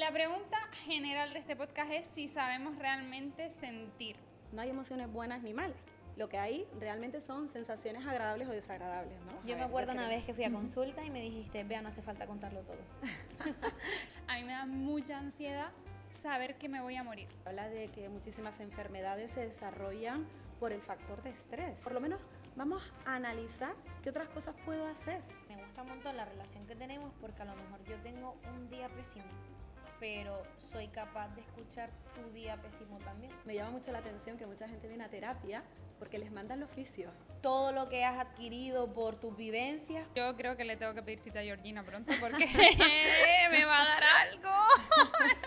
La pregunta general de este podcast es si sabemos realmente sentir. No hay emociones buenas ni malas. Lo que hay realmente son sensaciones agradables o desagradables, ¿no? Yo me acuerdo una vez que fui a consulta y me dijiste, vea, no hace falta contarlo todo. A mí me da mucha ansiedad saber que me voy a morir. Habla de que muchísimas enfermedades se desarrollan por el factor de estrés. Por lo menos vamos a analizar qué otras cosas puedo hacer. Me gusta un montón la relación que tenemos porque a lo mejor yo tengo un día pésimo, pero soy capaz de escuchar tu día pésimo también. Me llama mucho la atención que mucha gente viene a terapia porque les mandan los oficios. Todo lo que has adquirido por tus vivencias. Yo creo que le tengo que pedir cita a Georgina pronto porque me va a dar algo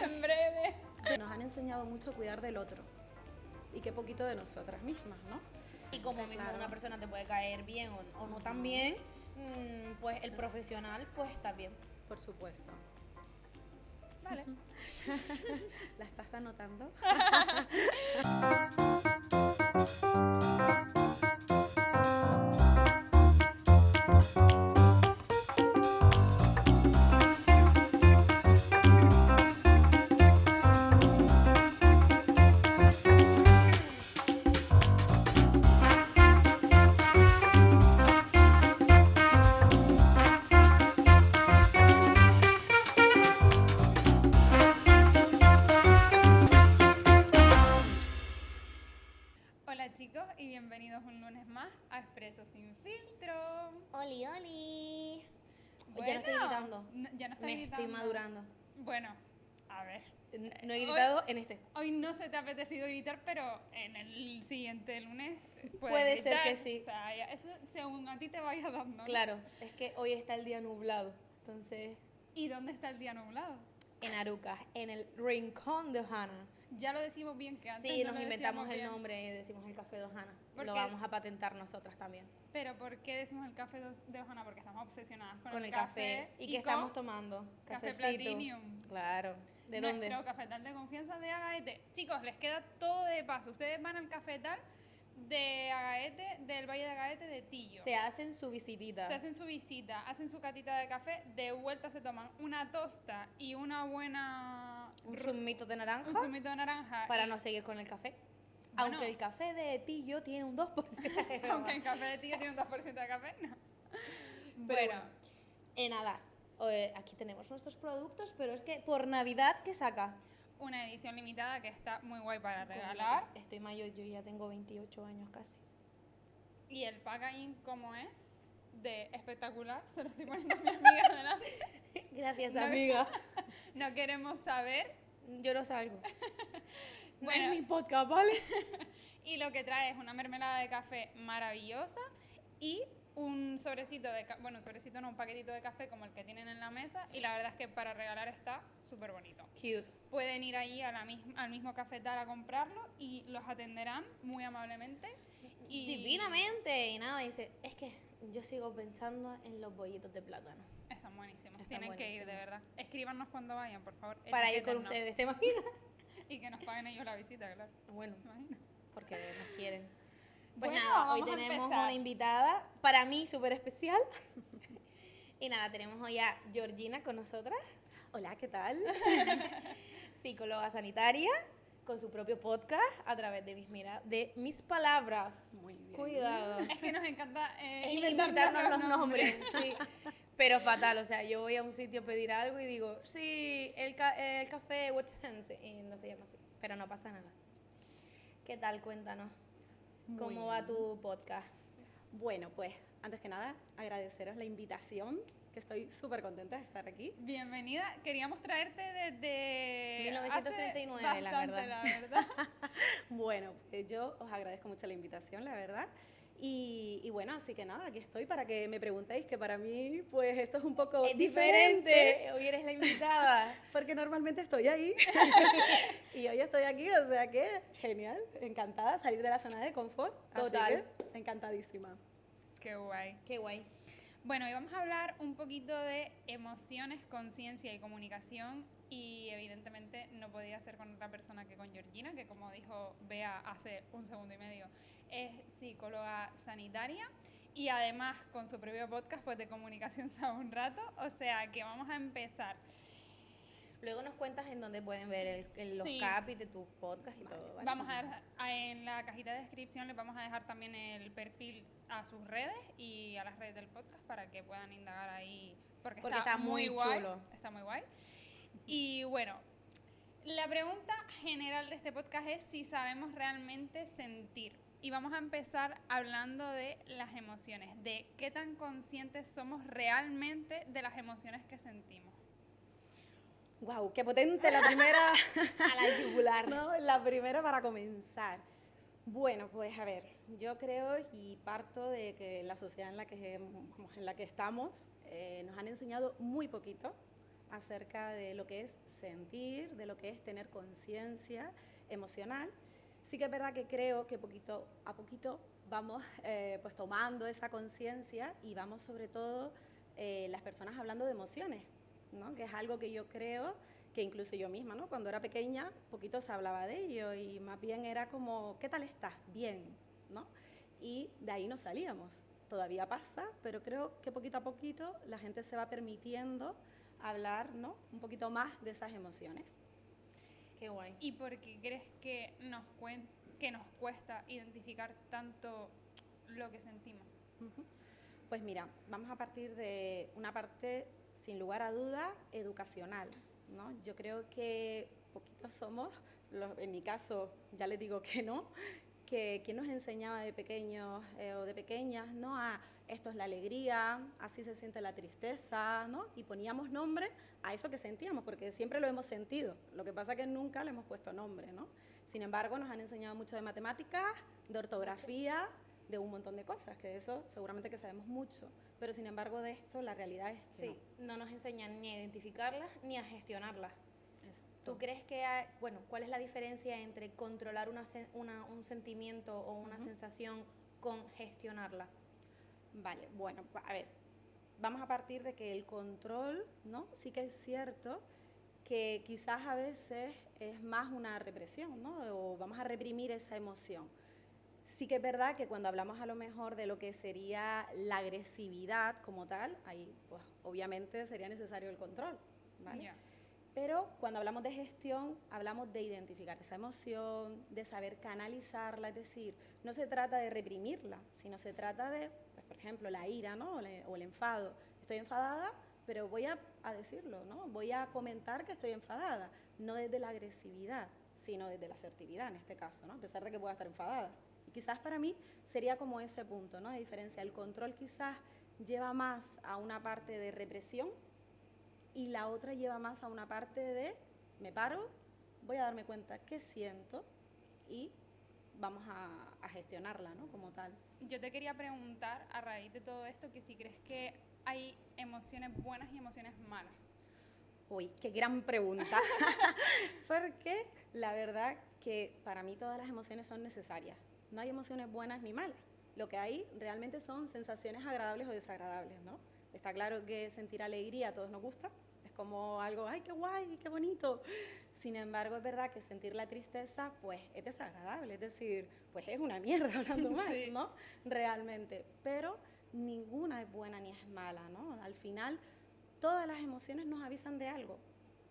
en breve. Nos han enseñado mucho a cuidar del otro y qué poquito de nosotras mismas, ¿no? Y como mismo Claro. una persona te puede caer bien o no tan bien, pues el profesional pues está bien. Por supuesto. Vale. ¿La estás anotando? Hola chicos y bienvenidos un lunes más a Expreso Sin Filtro. ¡Oli, oli! Bueno, Ya no estoy gritando. Ya no estoy Me gritando. estoy madurando. Bueno, a ver. No he gritado en este. Hoy no se te ha apetecido gritar, pero en el siguiente lunes Puede ser gritar. que sí. O sea, eso según a ti te vaya dando, ¿no? Claro, es que hoy está el día nublado. Entonces, ¿Y dónde está el día nublado? en Arucas, en el rincón de Ojana. Ya lo decimos bien que antes Sí, no nos lo inventamos decíamos el bien. nombre y decimos el café de Ojana. ¿Por Lo qué? vamos a patentar nosotras también. Pero ¿por qué decimos el café de Ojana? Porque estamos obsesionadas con, Con el café. ¿Y qué con estamos tomando? Café Cafecito. Platinum. Claro. ¿De dónde? Nuestro cafetal de confianza de Agaete. Chicos, les queda todo de paso. Ustedes van al cafetal de Agaete, del Valle de Agaete de Tillo. Se hacen su visitita. Se hacen su visita, hacen su catita de café, de vuelta se toman una tosta y una buena... Un zumito de naranja un zumito de naranja. para y- no seguir con el café. Bueno. Aunque el café de Tillo tiene un 2%. Aunque el café de Tillo tiene un 2% de café, no. Pero Bueno, nada, aquí tenemos nuestros productos, pero es que por Navidad, ¿qué saca? una edición limitada que está muy guay para regalar. Estoy mayor, yo ya tengo 28 años casi. Y el packaging, como es, de espectacular, se lo estoy poniendo a mi amiga delante. Gracias, No- amiga. No queremos saber. Yo no salgo. No Bueno. es mi podcast, ¿vale? Y lo que trae es una mermelada de café maravillosa y un sobrecito un sobrecito no, un paquetito de café como el que tienen en la mesa, y la verdad es que para regalar está súper bonito. Cute. Pueden ir allí a al mismo cafetal a comprarlo y los atenderán muy amablemente. Y Divinamente. Y nada, dice, es que yo sigo pensando en los bollitos de plátano. Están buenísimos. Están Tienen que ir, de buenísimos. verdad. Escríbanos cuando vayan, por favor. Para ir con etiquétennos. ustedes, ¿te imaginas? Y que nos paguen ellos la visita, claro. Bueno, ¿Te imaginas? porque nos quieren. Pues Bueno, nada, hoy vamos a tenemos empezar. una invitada, para mí súper especial. Y nada, tenemos hoy a Georgina con nosotras, Hola, ¿qué tal? psicóloga sanitaria, con su propio podcast a través de mis palabras. Muy bien. Cuidado. Es que nos encanta Es inventarnos los nombres, sí. Pero fatal, o sea, yo voy a un sitio a pedir algo y digo, sí, el café What's Hands, y no se llama así, pero no pasa nada. ¿Qué tal? Cuéntanos. Muy ¿Cómo va bien. tu podcast? Bueno, pues antes que nada, agradeceros la invitación, que estoy súper contenta de estar aquí. Bienvenida. Queríamos traerte desde 1939, hace la bastante, verdad. la verdad. Bueno, pues yo os agradezco mucho la invitación, la verdad. Y bueno, así que nada, aquí estoy para que me preguntéis, que para mí, pues esto es un poco Es diferente. Hoy eres la invitada. porque normalmente estoy ahí y hoy estoy aquí, o sea que genial, encantada, salir de la zona de confort. Total. Así que, encantadísima. Qué guay. Qué guay. Bueno, y vamos a hablar un poquito de emociones, conciencia y comunicación. Y evidentemente no podía ser con otra persona que con Georgina, que como dijo Bea hace un segundo y medio, es psicóloga sanitaria y además con su propio podcast pues de comunicación sabe un rato. O sea que vamos a empezar. Luego nos cuentas en dónde pueden ver los Sí. capis de tus podcasts y todo, ¿vale? Vamos a dejar, en la cajita de descripción les vamos a dejar también el perfil a sus redes y a las redes del podcast para que puedan indagar ahí, porque está muy guay, chulo. está muy guay. Y bueno, la pregunta general de este podcast es si sabemos realmente sentir. Y vamos a empezar hablando de las emociones, de qué tan conscientes somos realmente de las emociones que sentimos. ¡Wow! ¡Qué potente la primera! A la yugular. ¿No? La primera para comenzar. Bueno, pues a ver, yo creo y parto de que la sociedad en la que estamos nos han enseñado muy poquito acerca de lo que es sentir, de lo que es tener conciencia emocional. Sí que es verdad que creo que poquito a poquito vamos pues tomando esa conciencia y vamos sobre todo las personas hablando de emociones, ¿no? Que es algo que yo creo que incluso yo misma, ¿no? Cuando era pequeña, poquito se hablaba de ello y más bien era como, ¿qué tal estás? Bien, ¿no? Y de ahí nos salíamos. Todavía pasa, pero creo que poquito a poquito la gente se va permitiendo hablar, ¿no? Un poquito más de esas emociones. Qué guay. ¿Y por qué crees que que nos cuesta identificar tanto lo que sentimos? Uh-huh. Pues mira, vamos a partir de una parte, sin lugar a duda, educacional, ¿no? Yo creo que poquitos somos, en mi caso ya les digo que no, que quien nos enseñaba de pequeños o de pequeñas, ¿no? A esto es la alegría, así se siente la tristeza, ¿no? Y poníamos nombre a eso que sentíamos, porque siempre lo hemos sentido. Lo que pasa es que nunca le hemos puesto nombre, ¿no? Sin embargo, nos han enseñado mucho de matemáticas, de ortografía, de un montón de cosas, que de eso seguramente que sabemos mucho. Pero sin embargo, de esto la realidad es que Sí, no nos enseñan ni a identificarlas ni a gestionarlas. Exacto. ¿Tú crees que cuál es la diferencia entre controlar un sentimiento o una sensación con gestionarla? Vale, bueno, a ver, vamos a partir de que el control, ¿no? Sí que es cierto que quizás a veces es más una represión, ¿no? O vamos a reprimir esa emoción. Sí que es verdad que cuando hablamos a lo mejor de lo que sería la agresividad como tal, ahí pues obviamente sería necesario el control, ¿vale? Ya. Pero cuando hablamos de gestión, hablamos de identificar esa emoción, de saber canalizarla, es decir, no se trata de reprimirla, sino se trata de, pues, por ejemplo, la ira, ¿no? o el enfado. Estoy enfadada, pero voy a decirlo, ¿no? Voy a comentar que estoy enfadada, no desde la agresividad, sino desde la asertividad en este caso, ¿no? A pesar de que pueda estar enfadada. Y quizás para mí sería como ese punto, ¿no? De diferencia. El control quizás lleva más a una parte de represión, y la otra lleva más a una parte de me paro, voy a darme cuenta qué siento y vamos a gestionarla, ¿no? Como tal. Yo te quería preguntar a raíz de todo esto que si crees que hay emociones buenas y emociones malas. Uy, qué gran pregunta. Porque la verdad que para mí todas las emociones son necesarias. No hay emociones buenas ni malas. Lo que hay realmente son sensaciones agradables o desagradables, ¿no? Está claro que sentir alegría a todos nos gusta, es como algo, ¡ay, qué guay, qué bonito! Sin embargo, es verdad que sentir la tristeza, pues, es desagradable, es decir, pues es una mierda hablando mal, Sí. ¿no? Realmente, pero ninguna es buena ni es mala, ¿no? Al final, todas las emociones nos avisan de algo,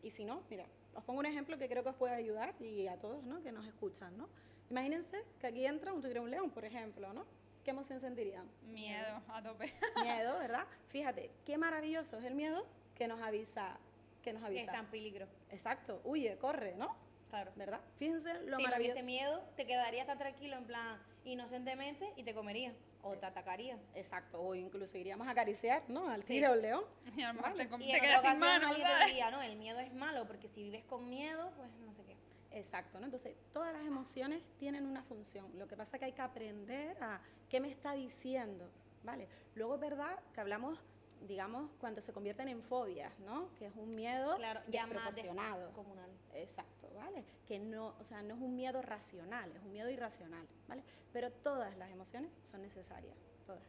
y si no, mira, os pongo un ejemplo que creo que os puede ayudar y a todos, ¿no? Que nos escuchan, ¿no? Imagínense que aquí entra un tigre o un león, por ejemplo, ¿no? ¿Qué emoción sentirían? Miedo a tope. Miedo, ¿verdad? Fíjate, qué maravilloso es el miedo que nos avisa. Que está en peligro. Exacto, huye, corre, ¿no? Claro. ¿Verdad? Fíjense lo Si no maravilloso. hubiese miedo, te quedarías tan tranquilo, en plan, inocentemente, y te comería. O te atacaría. Exacto, o incluso iríamos a acariciar, ¿no? Al Sí. tigre o al león. Y a lo mejor Vale. te Y en quedas otra sin ocasión manos, alguien te ¿sabes? diría, no, el miedo es malo, porque si vives con miedo, pues no sé qué. Exacto, ¿no? Entonces, todas las emociones tienen una función. Lo que pasa es que hay que aprender a qué me está diciendo, ¿vale? Luego es verdad que hablamos, digamos, cuando se convierten en fobias, ¿no? Que es un miedo Claro, ya más desproporcionado. comunal. Exacto, ¿vale? Que no, o sea, no es un miedo racional, es un miedo irracional, ¿vale? Pero todas las emociones son necesarias, todas.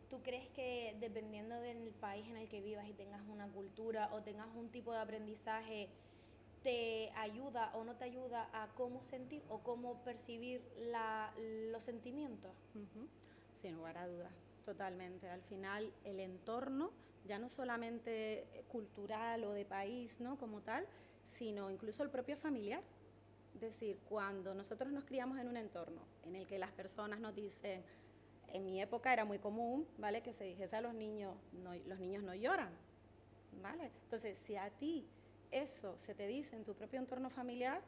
¿Tú crees que dependiendo del país en el que vivas y tengas una cultura o tengas un tipo de aprendizaje, te ayuda o no te ayuda a cómo sentir o cómo percibir los sentimientos? Sin lugar a dudas, totalmente. Al final, el entorno ya no solamente cultural o de país, ¿no? Como tal, sino incluso el propio familiar. Es decir, cuando nosotros nos criamos en un entorno en el que las personas nos dicen, en mi época era muy común, ¿vale? Que se dijese a los niños no lloran, ¿vale? Entonces, si a ti eso se te dice en tu propio entorno familiar,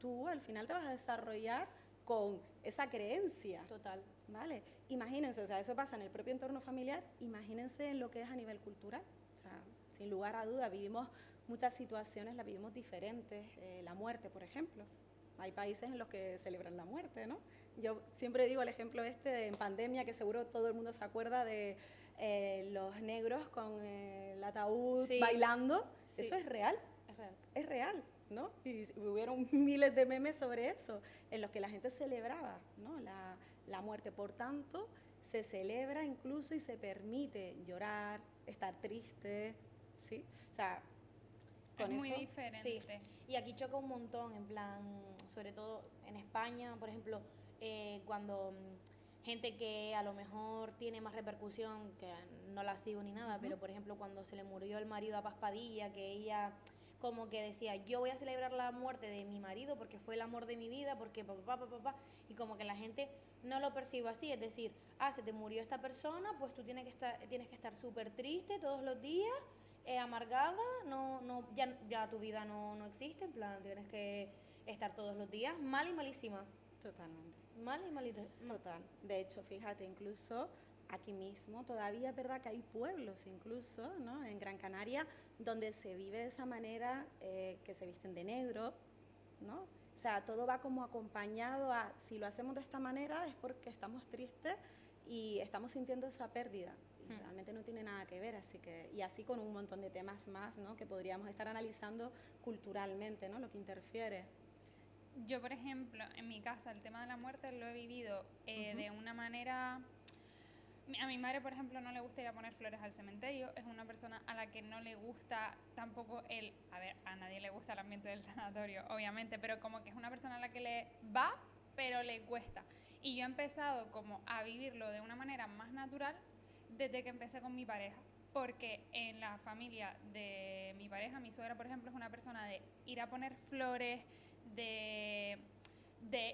tú al final te vas a desarrollar con esa creencia. Total. ¿Vale? Imagínense, o sea, eso pasa en el propio entorno familiar, imagínense en lo que es a nivel cultural. O sea, sin lugar a duda, vivimos muchas situaciones, las vivimos diferentes. La muerte, por ejemplo. Hay países en los que celebran la muerte, ¿no? Yo siempre digo el ejemplo en pandemia, que seguro todo el mundo se acuerda de los negros con el ataúd bailando. Sí. Eso es real. Es real. Es real, ¿no? Y hubieron miles de memes sobre eso, en los que la gente celebraba, ¿no? La muerte. Por tanto, se celebra incluso y se permite llorar, estar triste, ¿sí? O sea, con es muy eso, diferente. Sí. Y aquí choca un montón, en plan, sobre todo en España, por ejemplo, cuando gente que a lo mejor tiene más repercusión, que no la sigo ni nada, pero por ejemplo cuando se le murió el marido a Paz Padilla, que ella como que decía, yo voy a celebrar la muerte de mi marido porque fue el amor de mi vida, porque papá, y como que la gente no lo percibe así, es decir, se te murió esta persona, pues tú tienes que estar súper triste todos los días, amargada, ya tu vida no existe, en plan, tienes que estar todos los días mal y malísima. Totalmente. Mal y malita. Total. De hecho, fíjate, incluso aquí mismo todavía es verdad que hay pueblos incluso, ¿no? En Gran Canaria, donde se vive de esa manera, que se visten de negro, ¿no? O sea, todo va como acompañado a, si lo hacemos de esta manera es porque estamos tristes y estamos sintiendo esa pérdida. Y realmente no tiene nada que ver, y así con un montón de temas más, ¿no? Que podríamos estar analizando culturalmente, ¿no? Lo que interfiere. Yo, por ejemplo, en mi casa el tema de la muerte lo he vivido de una manera... A mi madre, por ejemplo, no le gusta ir a poner flores al cementerio. Es una persona a la que no le gusta tampoco a ver, a nadie le gusta el ambiente del tanatorio, obviamente, pero como que es una persona a la que le va, pero le cuesta. Y yo he empezado como a vivirlo de una manera más natural desde que empecé con mi pareja. Porque en la familia de mi pareja, mi suegra, por ejemplo, es una persona de ir a poner flores, de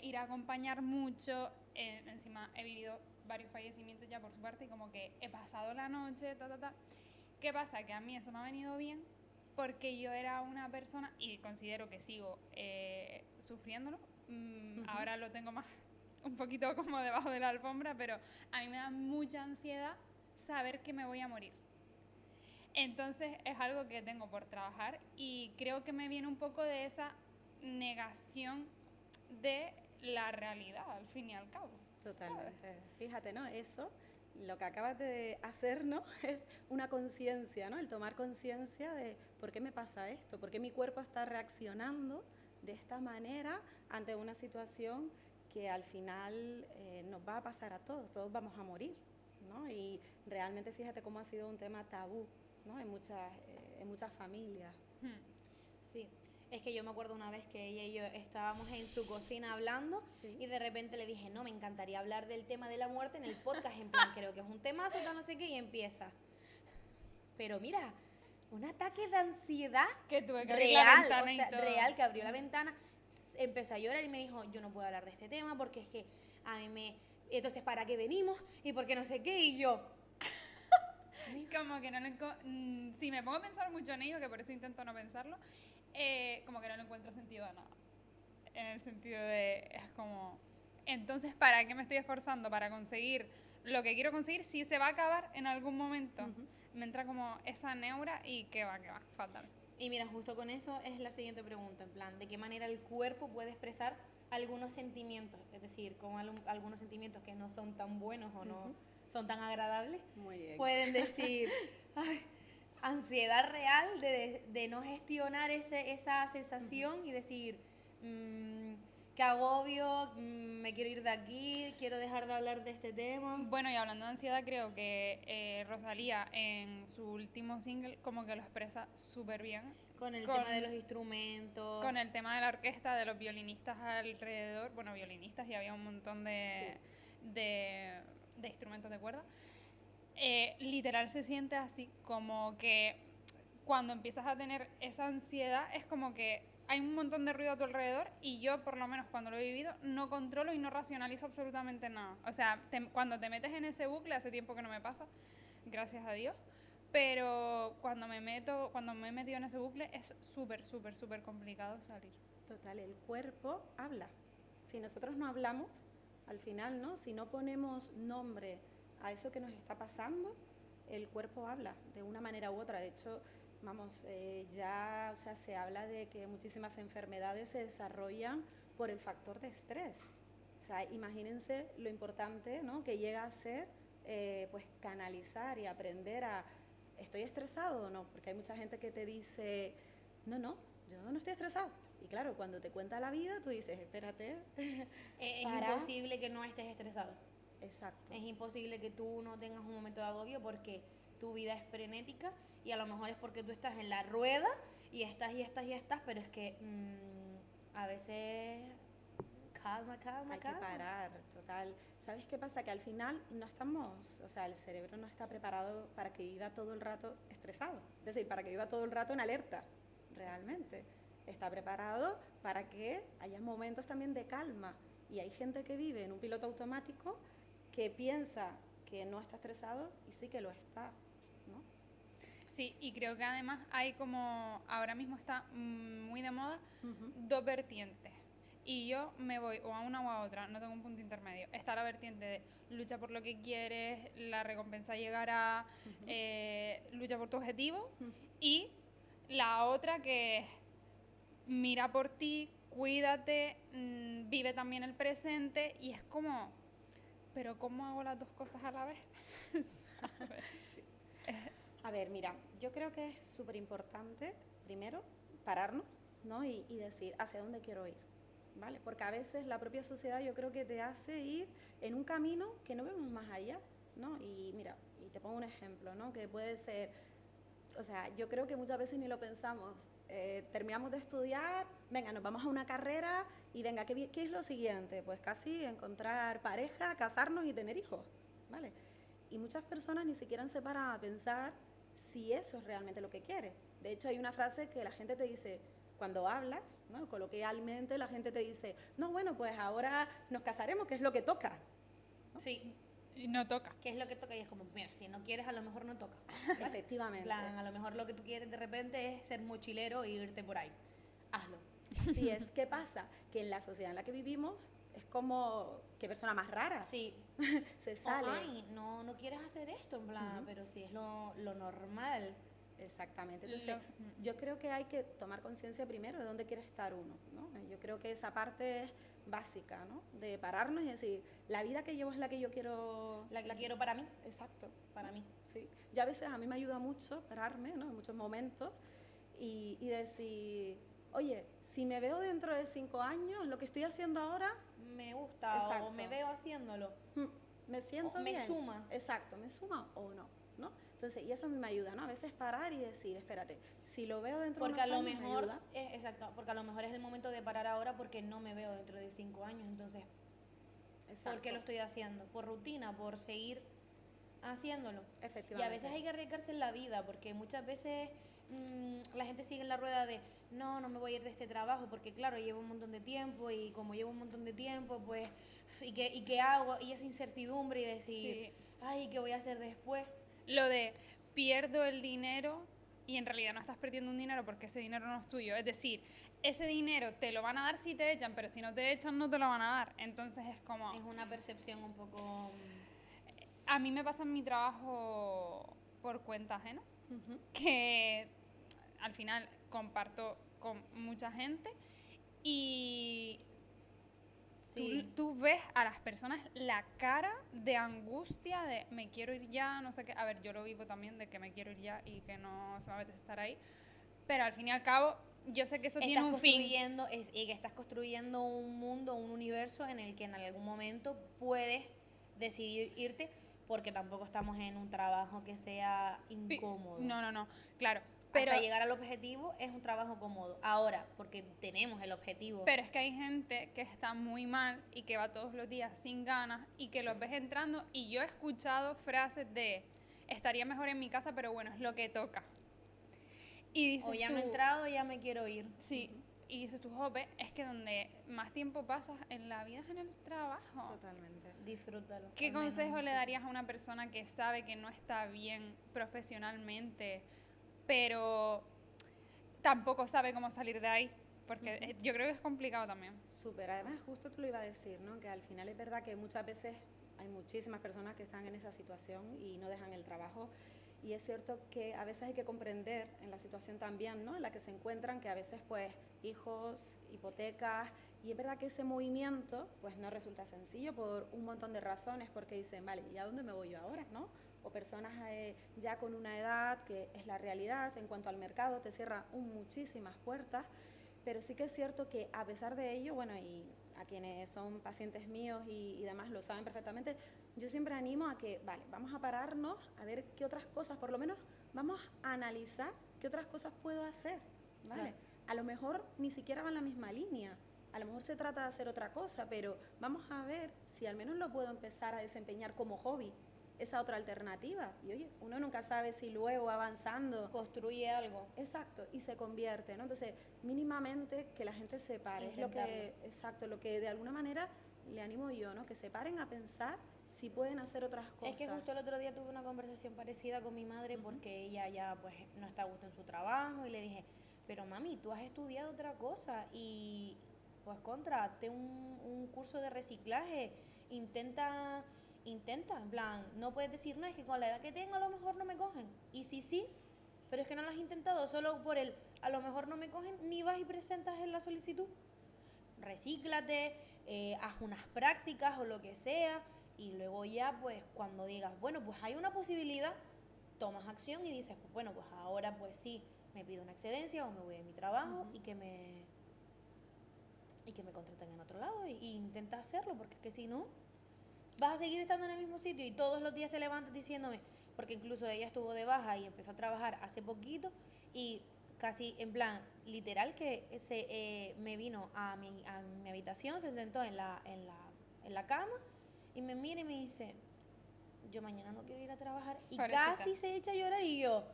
ir a acompañar mucho. Encima he vivido varios fallecimientos ya por su parte y como que he pasado la noche, ¿Qué pasa? Que a mí eso me ha venido bien porque yo era una persona, y considero que sigo sufriéndolo, ahora lo tengo más un poquito como debajo de la alfombra, pero a mí me da mucha ansiedad saber que me voy a morir. Entonces es algo que tengo por trabajar y creo que me viene un poco de esa negación de la realidad, al fin y al cabo. Totalmente. ¿Sabes? Fíjate, ¿no? Eso, lo que acabas de hacer, ¿no? Es una conciencia, ¿no? El tomar conciencia de por qué me pasa esto, por qué mi cuerpo está reaccionando de esta manera ante una situación que al final nos va a pasar a todos vamos a morir, ¿no? Y realmente fíjate cómo ha sido un tema tabú, ¿no? En muchas familias. Sí. Es que yo me acuerdo una vez que ella y yo estábamos en su cocina hablando y de repente le dije, no, me encantaría hablar del tema de la muerte en el podcast, en plan, creo que es un temazo, no sé qué, y empieza. Pero mira, un ataque de ansiedad que tuve que abrir la ventana, o sea, real, que abrió la ventana, empezó a llorar y me dijo, yo no puedo hablar de este tema porque es que a mí me... Entonces, ¿para qué venimos? Y porque no sé qué, y yo... Como que si me pongo a pensar mucho en ello, que por eso intento no pensarlo, como que no le encuentro sentido a nada. En el sentido de, es como, entonces, ¿para qué me estoy esforzando? Para conseguir lo que quiero conseguir, si se va a acabar en algún momento. Me entra como esa neura y que va, fatal. Y mira, justo con eso es la siguiente pregunta, en plan, ¿de qué manera el cuerpo puede expresar algunos sentimientos? Es decir, con algunos sentimientos que no son tan buenos o no son tan agradables. Muy bien. Pueden decir, ay, ansiedad real de no gestionar esa sensación y decir, qué agobio, me quiero ir de aquí, quiero dejar de hablar de este tema. Bueno, y hablando de ansiedad, creo que Rosalía en su último single como que lo expresa súper bien. Con el tema de los instrumentos. Con el tema de la orquesta, de los violinistas alrededor. Bueno, violinistas y había un montón de instrumentos de cuerda. Literal se siente así, como que cuando empiezas a tener esa ansiedad es como que hay un montón de ruido a tu alrededor y yo, por lo menos cuando lo he vivido, no controlo y no racionalizo absolutamente nada. O sea, cuando te metes en ese bucle, hace tiempo que no me pasa, gracias a Dios, pero cuando me he metido en ese bucle es súper, súper, súper complicado salir. Total, el cuerpo habla. Si nosotros no hablamos, al final, ¿no? Si no ponemos nombre a eso que nos está pasando, el cuerpo habla de una manera u otra. De hecho, vamos, ya, o sea, se habla de que muchísimas enfermedades se desarrollan por el factor de estrés. O sea, imagínense lo importante, ¿no? Que llega a ser, pues, canalizar y aprender a, ¿estoy estresado o no? Porque hay mucha gente que te dice, no, yo no estoy estresado. Y claro, cuando te cuenta la vida, tú dices, espérate. Es imposible que no estés estresado. Exacto. Es imposible que tú no tengas un momento de agobio porque tu vida es frenética y a lo mejor es porque tú estás en la rueda y estás, pero es que a veces calma. Hay que parar, total. ¿Sabes qué pasa? Que al final no estamos, o sea, el cerebro no está preparado para que viva todo el rato estresado. Es decir, para que viva todo el rato en alerta, realmente. Está preparado para que haya momentos también de calma. Y hay gente que vive en un piloto automático que piensa que no está estresado y sí que lo está, ¿no? Sí, y creo que además hay como, ahora mismo está muy de moda, dos vertientes. Y yo me voy o a una o a otra, no tengo un punto intermedio. Está la vertiente de lucha por lo que quieres, la recompensa llegará, lucha por tu objetivo. Y la otra que es mira por ti, cuídate, vive también el presente. Y es como, pero ¿cómo hago las dos cosas a la vez? Sí. A ver, mira, yo creo que es súper importante, primero, pararnos, ¿no? Y decir hacia dónde quiero ir, ¿vale? Porque a veces la propia sociedad yo creo que te hace ir en un camino que no vemos más allá, ¿no? Y mira, y te pongo un ejemplo, ¿no? Que puede ser, o sea, yo creo que muchas veces ni lo pensamos. Terminamos de estudiar, venga, nos vamos a una carrera y venga, ¿qué es lo siguiente? Pues casi encontrar pareja, casarnos y tener hijos, ¿vale? Y muchas personas ni siquiera se paran a pensar si eso es realmente lo que quiere. De hecho, hay una frase que la gente te dice, cuando hablas, ¿no? Coloquialmente la gente te dice, no, bueno, pues ahora nos casaremos, que es lo que toca, ¿no? Sí. Y no toca. ¿Qué es lo que toca? Y es como, mira, si no quieres, a lo mejor no toca. Efectivamente. En plan, a lo mejor lo que tú quieres de repente es ser mochilero e irte por ahí. Hazlo. Así es. ¿Qué pasa? Que en la sociedad en la que vivimos es como, qué persona más rara. Sí. Se sale. Ay, no quieres hacer esto, en plan, pero sí es lo normal. Exactamente. Entonces, yo creo que hay que tomar conciencia primero de dónde quiere estar uno, ¿no? Yo creo que esa parte es básica, ¿no? De pararnos y decir, la vida que llevo es la que yo quiero... La que quiero para mí. Exacto. Para mí. Sí. Yo a veces, a mí me ayuda mucho pararme, ¿no? En muchos momentos y decir, oye, si me veo dentro de 5 años, lo que estoy haciendo ahora... Me gusta. Exacto. O me veo haciéndolo. Me siento o bien. Me suma. Exacto, me suma o no, ¿no? Entonces, y eso a mí me ayuda, ¿no? A veces parar y decir, espérate, si lo veo dentro de unos años, me ayuda. Exacto, porque a lo mejor es el momento de parar ahora porque no me veo dentro de 5 años, entonces, exacto. ¿Por qué lo estoy haciendo? Por rutina, por seguir haciéndolo. Efectivamente. Y a veces hay que arriesgarse en la vida, porque muchas veces la gente sigue en la rueda de, no me voy a ir de este trabajo, porque claro, llevo un montón de tiempo, y como llevo un montón de tiempo, pues, ¿y qué hago? Y esa incertidumbre y decir, sí. Ay, ¿qué voy a hacer después? Lo de pierdo el dinero y en realidad no estás perdiendo un dinero porque ese dinero no es tuyo. Es decir, ese dinero te lo van a dar si te echan, pero si no te echan no te lo van a dar. Entonces es como... Es una percepción un poco... A mí me pasa en mi trabajo por cuenta ajena, que al final comparto con mucha gente y... Sí. Tú ves a las personas la cara de angustia de me quiero ir ya, no sé qué. A ver, yo lo vivo también de que me quiero ir ya y que no se me apetece estar ahí. Pero al fin y al cabo, yo sé que eso tiene un fin. Y que estás construyendo un mundo, un universo en el que en algún momento puedes decidir irte, porque tampoco estamos en un trabajo que sea incómodo. No, claro. Pero hasta llegar al objetivo es un trabajo cómodo. Ahora, porque tenemos el objetivo. Pero es que hay gente que está muy mal y que va todos los días sin ganas y que los ves entrando. Y yo he escuchado frases de, estaría mejor en mi casa, pero bueno, es lo que toca. Y dices O ya tú, me he entrado, ya me quiero ir. sí, y dices tú, jope, es que donde más tiempo pasas en la vida es en el trabajo. Totalmente. Disfrútalo. ¿Qué al menos consejo le disfrútalo. darías a una persona que sabe que no está bien profesionalmente, pero tampoco sabe cómo salir de ahí? Porque yo creo que es complicado también. Súper, además justo te lo iba a decir, ¿no? Que al final es verdad que muchas veces hay muchísimas personas que están en esa situación y no dejan el trabajo. Y es cierto que a veces hay que comprender en la situación también, ¿no? En la que se encuentran, que a veces pues hijos, hipotecas, y es verdad que ese movimiento pues no resulta sencillo por un montón de razones, porque dicen, vale, ¿y a dónde me voy yo ahora, no? O personas ya con una edad que es la realidad en cuanto al mercado, te cierra muchísimas puertas, pero sí que es cierto que a pesar de ello, bueno, y a quienes son pacientes míos y demás lo saben perfectamente, yo siempre animo a que, vale, vamos a pararnos a ver qué otras cosas, por lo menos vamos a analizar qué otras cosas puedo hacer, ¿vale? Claro. A lo mejor ni siquiera va en la misma línea, a lo mejor se trata de hacer otra cosa, pero vamos a ver si al menos lo puedo empezar a desempeñar como hobby, esa otra alternativa. Y oye, uno nunca sabe si luego avanzando Construye algo. exacto, y se convierte, ¿no? Entonces, mínimamente que la gente se pare, es lo que, exacto, lo que de alguna manera le animo yo, ¿no? Que se paren a pensar si pueden hacer otras cosas. Es que justo el otro día tuve una conversación parecida con mi madre porque ella ya pues no está a gusto en su trabajo y le dije, pero mami, tú has estudiado otra cosa y pues hazte un curso de reciclaje, intenta, en plan, no puedes decir, no, es que con la edad que tengo a lo mejor no me cogen. Y sí, pero es que no lo has intentado, solo por el a lo mejor no me cogen, ni vas y presentas en la solicitud. Recíclate, haz unas prácticas o lo que sea, y luego ya pues cuando digas, bueno, pues hay una posibilidad, tomas acción y dices, pues bueno, pues ahora pues sí, me pido una excedencia o me voy de mi trabajo y que me contraten en otro lado y intenta hacerlo, porque es que si no, vas a seguir estando en el mismo sitio y todos los días te levantas diciéndome, porque incluso ella estuvo de baja y empezó a trabajar hace poquito y casi en plan literal que me vino a mi habitación, se sentó en la cama y me mira y me dice, yo mañana no quiero ir a trabajar y Pobrecita. casi se echa a llorar y yo,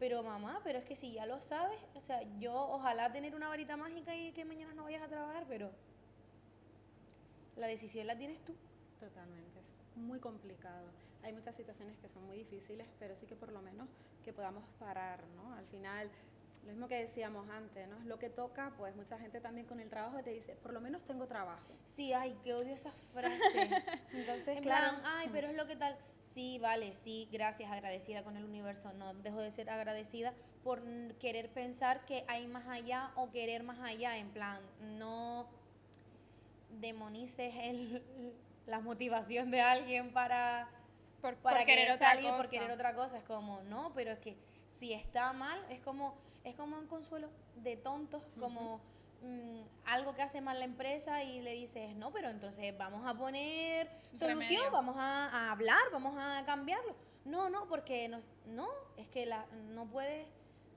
pero mamá, pero es que si ya lo sabes, o sea, yo ojalá tener una varita mágica y que mañana no vayas a trabajar, pero la decisión la tienes tú. Totalmente, es muy complicado. Hay muchas situaciones que son muy difíciles, pero sí que por lo menos que podamos parar, ¿no? Al final, lo mismo que decíamos antes, ¿no? Es lo que toca, pues mucha gente también con el trabajo te dice, por lo menos tengo trabajo. Sí, ay, que odio esa frase. Entonces, En claro, plan, ay, pero es lo que tal. Sí, vale, sí, gracias, agradecida con el universo. No dejo de ser agradecida por querer pensar que hay más allá o querer más allá. En plan, no demonices la motivación de alguien para Por querer querer otra salir, por cosa. querer otra cosa. Es como, no, pero es que si está mal, es como un consuelo de tontos, como algo que hace mal la empresa y le dices, no, pero entonces vamos a poner solución, Remedio. vamos a hablar, vamos a cambiarlo. No, porque no, es que no puedes.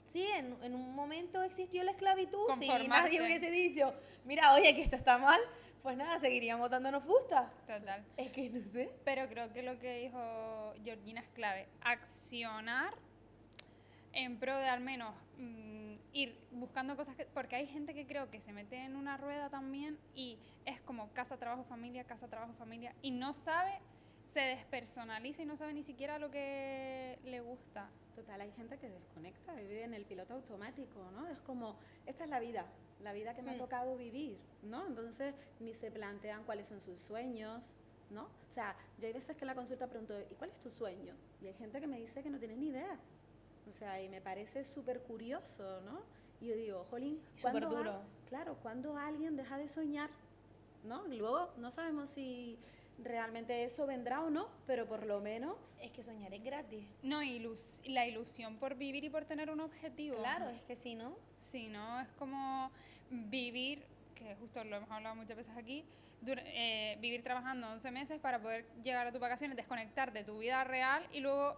Sí, en un momento existió la esclavitud, si nadie Conformarte. hubiese dicho, mira, oye, que esto está mal, pues nada, seguiríamos dándonos fustas. Total. Es que no sé. Pero creo que lo que dijo Georgina es clave. Accionar en pro de al menos ir buscando cosas que... Porque hay gente que creo que se mete en una rueda también y es como casa, trabajo, familia, y no sabe, se despersonaliza y no sabe ni siquiera lo que le gusta. total, hay gente que desconecta, vive en el piloto automático, ¿no? Es como, esta es la vida que me ha tocado vivir, ¿no? Entonces, ni se plantean cuáles son sus sueños, ¿no? O sea, yo hay veces que en la consulta pregunto, ¿y cuál es tu sueño? Y hay gente que me dice que no tiene ni idea. O sea, y me parece súper curioso, ¿no? Y yo digo, jolín, Súper duro. Claro, ¿cuándo alguien deja de soñar? ¿No? Y luego no sabemos si realmente eso vendrá o no, pero por lo menos... Es que soñar es gratis. No, la ilusión por vivir y por tener un objetivo. Claro, es que si no, Si no, es como vivir, que justo lo hemos hablado muchas veces aquí, vivir trabajando 11 meses para poder llegar a tus vacaciones, desconectar de tu vida real y luego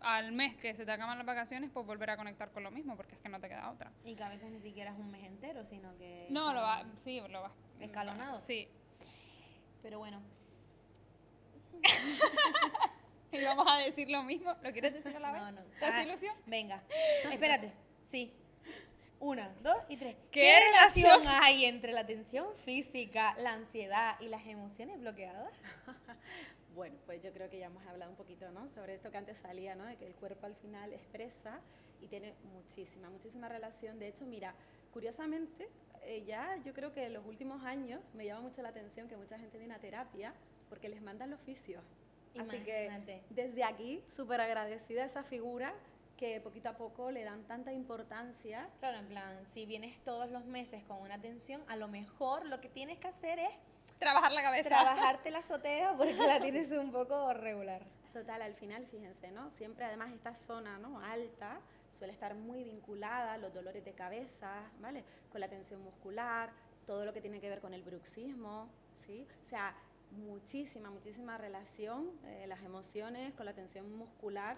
al mes que se te acaban las vacaciones, pues volver a conectar con lo mismo, porque es que no te queda otra. y que a veces ni siquiera es un mes entero, sino que No, son lo vas. escalonado. Sí. Pero bueno. Y vamos a decir lo mismo. ¿Lo quieres decir a la vez? No. ¿Te hace ilusión? Venga, espérate. Sí. 1, 2 y 3. ¿Qué relación relación? hay entre la tensión física, la ansiedad y las emociones bloqueadas? Bueno, pues yo creo que ya hemos hablado un poquito, ¿no? Sobre esto que antes salía, ¿no? De que el cuerpo al final expresa y tiene muchísima relación. De hecho, mira, curiosamente, ya yo creo que en los últimos años me llama mucho la atención que mucha gente viene a terapia porque les mandan los fisios. Así que Imagínate. desde aquí, súper agradecida a esa figura que poquito a poco le dan tanta importancia. Claro, en plan, si vienes todos los meses con una tensión, a lo mejor lo que tienes que hacer es Trabajar la cabeza. trabajarte la azotea porque la tienes un poco regular. Total, al final, fíjense, ¿no? Siempre además esta zona, ¿no? Alta suele estar muy vinculada a los dolores de cabeza, ¿vale? Con la tensión muscular, todo lo que tiene que ver con el bruxismo, ¿sí? O sea, muchísima relación, las emociones con la tensión muscular.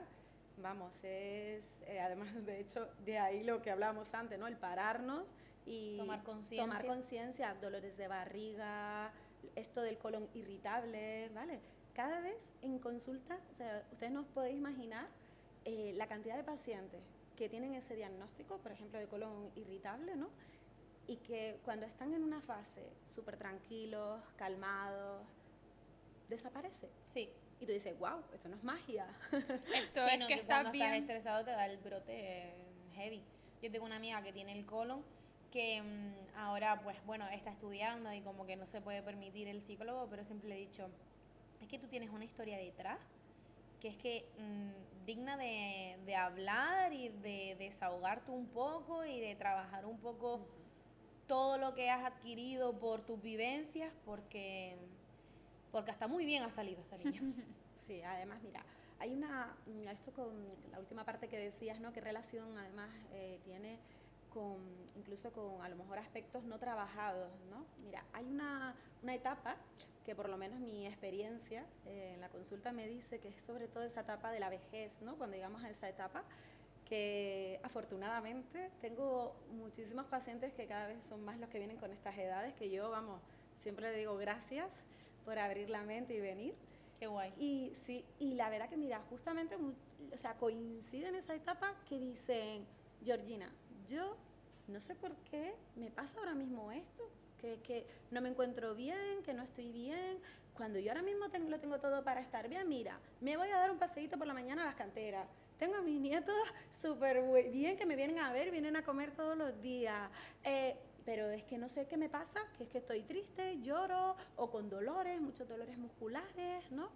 Vamos, es además de hecho de ahí lo que hablábamos antes, ¿no? El pararnos y Tomar conciencia. tomar conciencia, dolores de barriga, esto del colon irritable, ¿vale? Cada vez en consulta, o sea, ustedes no os podéis imaginar la cantidad de pacientes que tienen ese diagnóstico, por ejemplo, de colon irritable, ¿no? Y que cuando están en una fase súper tranquilos, calmados, desaparece. Sí. Y tú dices, wow, esto no es magia. Esto Sí, es no, que que estás cuando bien. estás estresado te da el brote heavy. Yo tengo una amiga que tiene el colon que ahora, pues bueno, está estudiando y como que no se puede permitir el psicólogo, pero siempre le he dicho, es que tú tienes una historia detrás que es que digna de hablar y de desahogarte un poco y de trabajar un poco todo lo que has adquirido por tus vivencias, porque hasta muy bien ha salido esa niña. Sí, además, mira, hay esto con la última parte que decías, ¿no? ¿Qué relación además tiene incluso con a lo mejor aspectos no trabajados, ¿no? Mira, hay una etapa que por lo menos mi experiencia en la consulta me dice que es sobre todo esa etapa de la vejez, ¿no? Cuando llegamos a esa etapa, que afortunadamente tengo muchísimos pacientes que cada vez son más los que vienen con estas edades, que yo, vamos, siempre le digo gracias por abrir la mente y venir. Qué guay. Y sí, y la verdad que mira, justamente, o sea, coincide en esa etapa que dicen, Georgina, yo no sé por qué me pasa ahora mismo esto, que no me encuentro bien, que no estoy bien, cuando yo ahora mismo lo tengo todo para estar bien. Mira, me voy a dar un paseíto por la mañana a las canteras, tengo a mis nietos súper bien que me vienen a ver, vienen a comer todos los días, pero es que no sé qué me pasa, que es que estoy triste, lloro o con dolores, muchos dolores musculares, ¿no?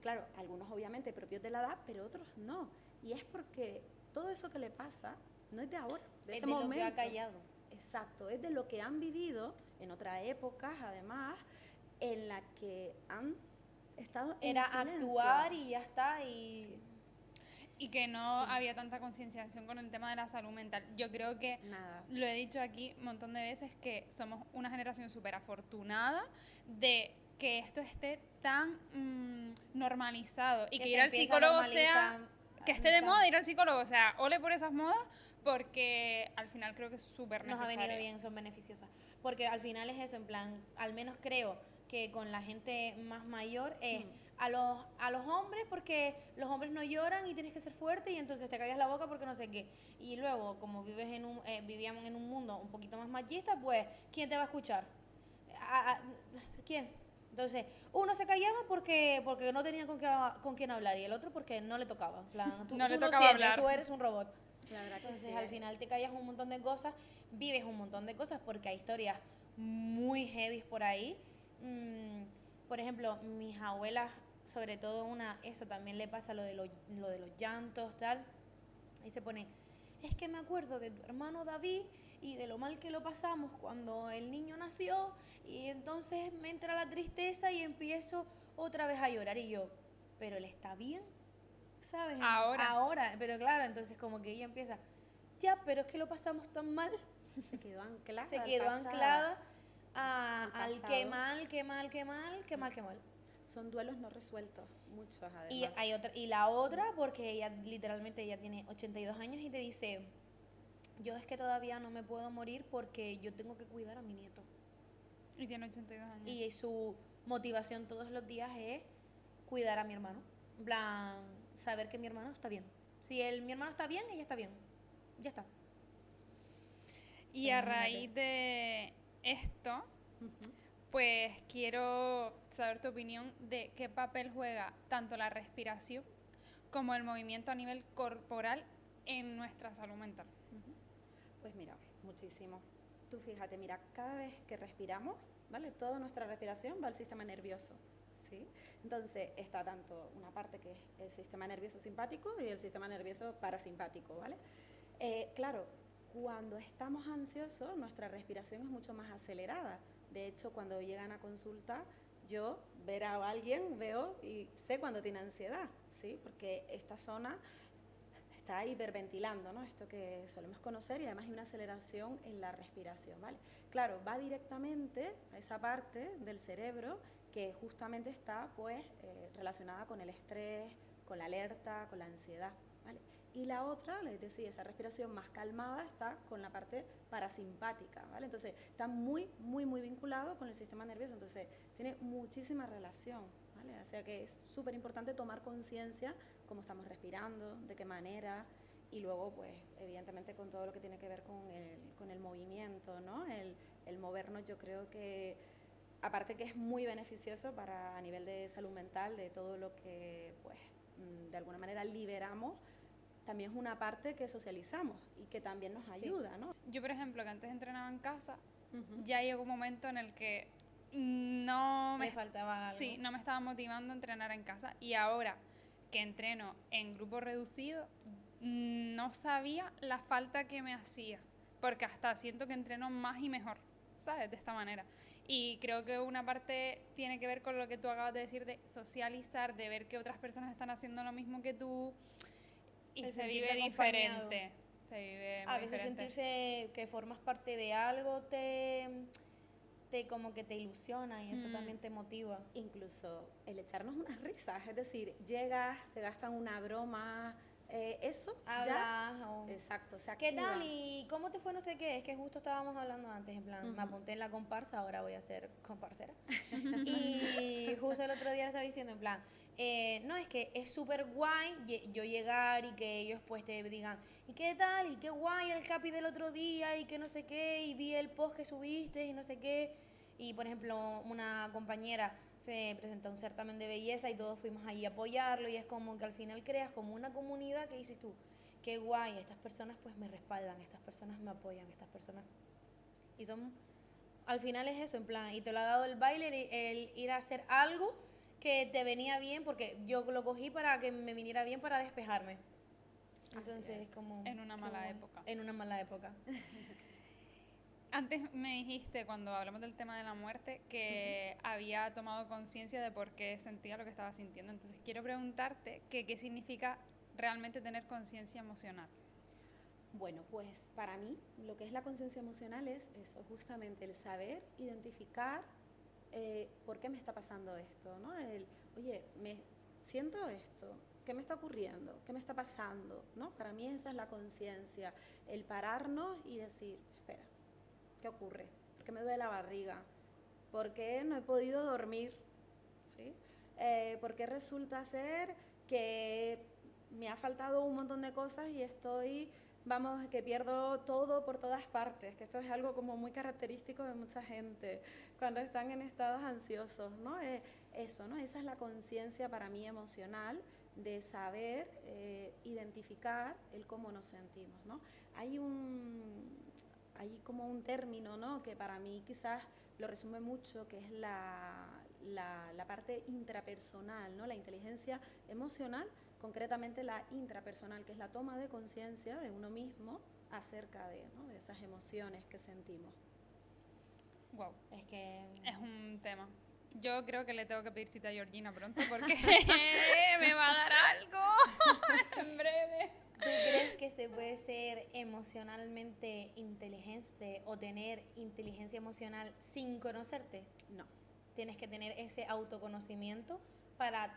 Claro, algunos obviamente propios de la edad, pero otros no. Y es porque todo eso que le pasa no es de ahora, de ese momento. Es de lo que ha callado. Exacto, es de lo que han vivido en otras épocas, además, en la que han estado en Era silencio. actuar y ya está. Sí. Y que no había tanta concienciación con el tema de la salud mental. Yo creo que, Nada. lo he dicho aquí un montón de veces, que somos una generación súper afortunada de que esto esté tan normalizado y que ir se al empieza a psicólogo sea, normalizar, que esté de moda ir al psicólogo, o sea, ole por esas modas, porque al final creo que es súper Nos necesario. ha venido bien, son beneficiosas. Porque al final es eso, en plan, al menos creo que con la gente más mayor es a los hombres, porque los hombres no lloran y tienes que ser fuerte y entonces te callas la boca porque no sé qué. Y luego, como vivíamos en un mundo un poquito más machista, pues, ¿quién te va a escuchar? ¿Quién? Entonces, uno se callaba porque no tenía con quién hablar y el otro porque no le tocaba. En plan, No le lo tocaba sientes, hablar. tú eres un robot. La verdad que Entonces sí, al final te callas un montón de cosas, vives un montón de cosas porque hay historias muy heavy por ahí. Por ejemplo, mis abuelas, sobre todo eso también le pasa lo de los llantos, tal. Y se pone, es que me acuerdo de tu hermano David y de lo mal que lo pasamos cuando el niño nació y entonces me entra la tristeza y empiezo otra vez a llorar y yo, pero él está bien. ¿Sabes? Ahora, pero claro, entonces como que ella empieza, ya, pero es que lo pasamos tan mal. se quedó anclada. Se quedó anclada al pasado. qué mal, qué mal, qué mal, qué mal, qué mal. Son duelos no resueltos, muchos además. Y la otra, porque ella literalmente ella tiene 82 años y te dice, yo es que todavía no me puedo morir porque yo tengo que cuidar a mi nieto. Y tiene 82 años. Y su motivación todos los días es cuidar a mi hermano. En plan, saber que mi hermano está bien. Si mi hermano está bien, ella está bien. Ya está. Y Sí, a imagínate. raíz de esto, Ujú. pues quiero saber tu opinión de qué papel juega tanto la respiración como el movimiento a nivel corporal en nuestra salud mental. Ujú. Pues mira, muchísimo. Tú fíjate, mira, cada vez que respiramos, ¿vale? Toda nuestra respiración va al sistema nervioso, ¿sí? Entonces está tanto una parte que es el sistema nervioso simpático y el sistema nervioso parasimpático, ¿vale? Claro, cuando estamos ansiosos, nuestra respiración es mucho más acelerada. De hecho, cuando llegan a consulta, yo ver a alguien veo y sé cuando tiene ansiedad, ¿sí? Porque esta zona está hiperventilando, ¿no? Esto que solemos conocer, y además hay una aceleración en la respiración, ¿vale? Claro, va directamente a esa parte del cerebro que justamente está pues relacionada con el estrés, con la alerta, con la ansiedad, ¿vale? Y la otra, es decir, esa respiración más calmada está con la parte parasimpática, ¿vale? Entonces está muy vinculado con el sistema nervioso, entonces tiene muchísima relación, ¿vale? O sea que es súper importante tomar conciencia cómo estamos respirando, de qué manera, y luego, pues, evidentemente con todo lo que tiene que ver con el movimiento, ¿no? El movernos, yo creo que, aparte que es muy beneficioso para a nivel de salud mental, de todo lo que, pues, de alguna manera liberamos, también es una parte que socializamos y que también nos ayuda, ¿no? Yo, por ejemplo, que antes entrenaba en casa, Uh-huh. ya llegó un momento en el que no Le me, faltaba algo. sí, no me estaba motivando a entrenar en casa, y ahora que entreno en grupo reducido, no sabía la falta que me hacía, porque hasta siento que entreno más y mejor, ¿sabes? De esta manera. Y creo que una parte tiene que ver con lo que tú acabas de decir, de socializar, de ver que otras personas están haciendo lo mismo que tú, y El se sentirte vive acompañado. diferente. Se vive A muy veces diferente. sentirse que formas parte de algo te como que te ilusiona y eso también te motiva. Incluso el echarnos unas risas, es decir, llegas, te gastan una broma, eso ya, Hablas o... exacto, se ¿Qué activa. tal? ¿Y cómo te fue? No sé qué. Es que justo estábamos hablando antes, en plan, me apunté en la comparsa, ahora voy a ser comparsera. Y justo el otro día le estaba diciendo, en plan, no, es que es súper guay yo llegar y que ellos pues te digan, ¿y qué tal? ¿Y qué guay el capi del otro día? Y que no sé qué, y vi el post que subiste y no sé qué. Y por ejemplo, una compañera se presentó a un certamen de belleza y todos fuimos ahí a apoyarlo, y es como que al final creas como una comunidad que dices tú, qué guay, estas personas pues me respaldan, estas personas me apoyan, estas personas... Y son, al final es eso, en plan, y te lo ha dado el baile, el ir a hacer algo que te venía bien, porque yo lo cogí para que me viniera bien para despejarme. Así Entonces, es. como... En una qué mala guay. época. En una mala época. Antes me dijiste, cuando hablamos del tema de la muerte, que había tomado conciencia de por qué sentía lo que estaba sintiendo. Entonces quiero preguntarte que qué significa realmente tener conciencia emocional. Bueno, pues para mí lo que es la conciencia emocional es eso, justamente el saber identificar por qué me está pasando esto, ¿no? Oye, me siento esto, ¿qué me está ocurriendo? ¿Qué me está pasando? ¿No? Para mí esa es la conciencia, el pararnos y decir, espera, ¿qué ocurre? ¿Por qué me duele la barriga? ¿Por qué no he podido dormir? ¿Sí? ¿Por qué resulta ser que me ha faltado un montón de cosas y estoy, vamos, que pierdo todo por todas partes? Que esto es algo como muy característico de mucha gente cuando están en estados ansiosos, ¿no? Eso, ¿no? Esa es la conciencia para mí emocional, de saber identificar el cómo nos sentimos, ¿no? Hay como un término, ¿no? Que para mí quizás lo resume mucho, que es la parte intrapersonal, ¿no? La inteligencia emocional, concretamente la intrapersonal, que es la toma de conciencia de uno mismo acerca de, ¿no? De esas emociones que sentimos. Wow, Es que... es un tema. Yo creo que le tengo que pedir cita a Georgina pronto porque me va a dar algo en breve. ¿Tú crees que se puede ser emocionalmente inteligente o tener inteligencia emocional sin conocerte? No. Tienes que tener ese autoconocimiento para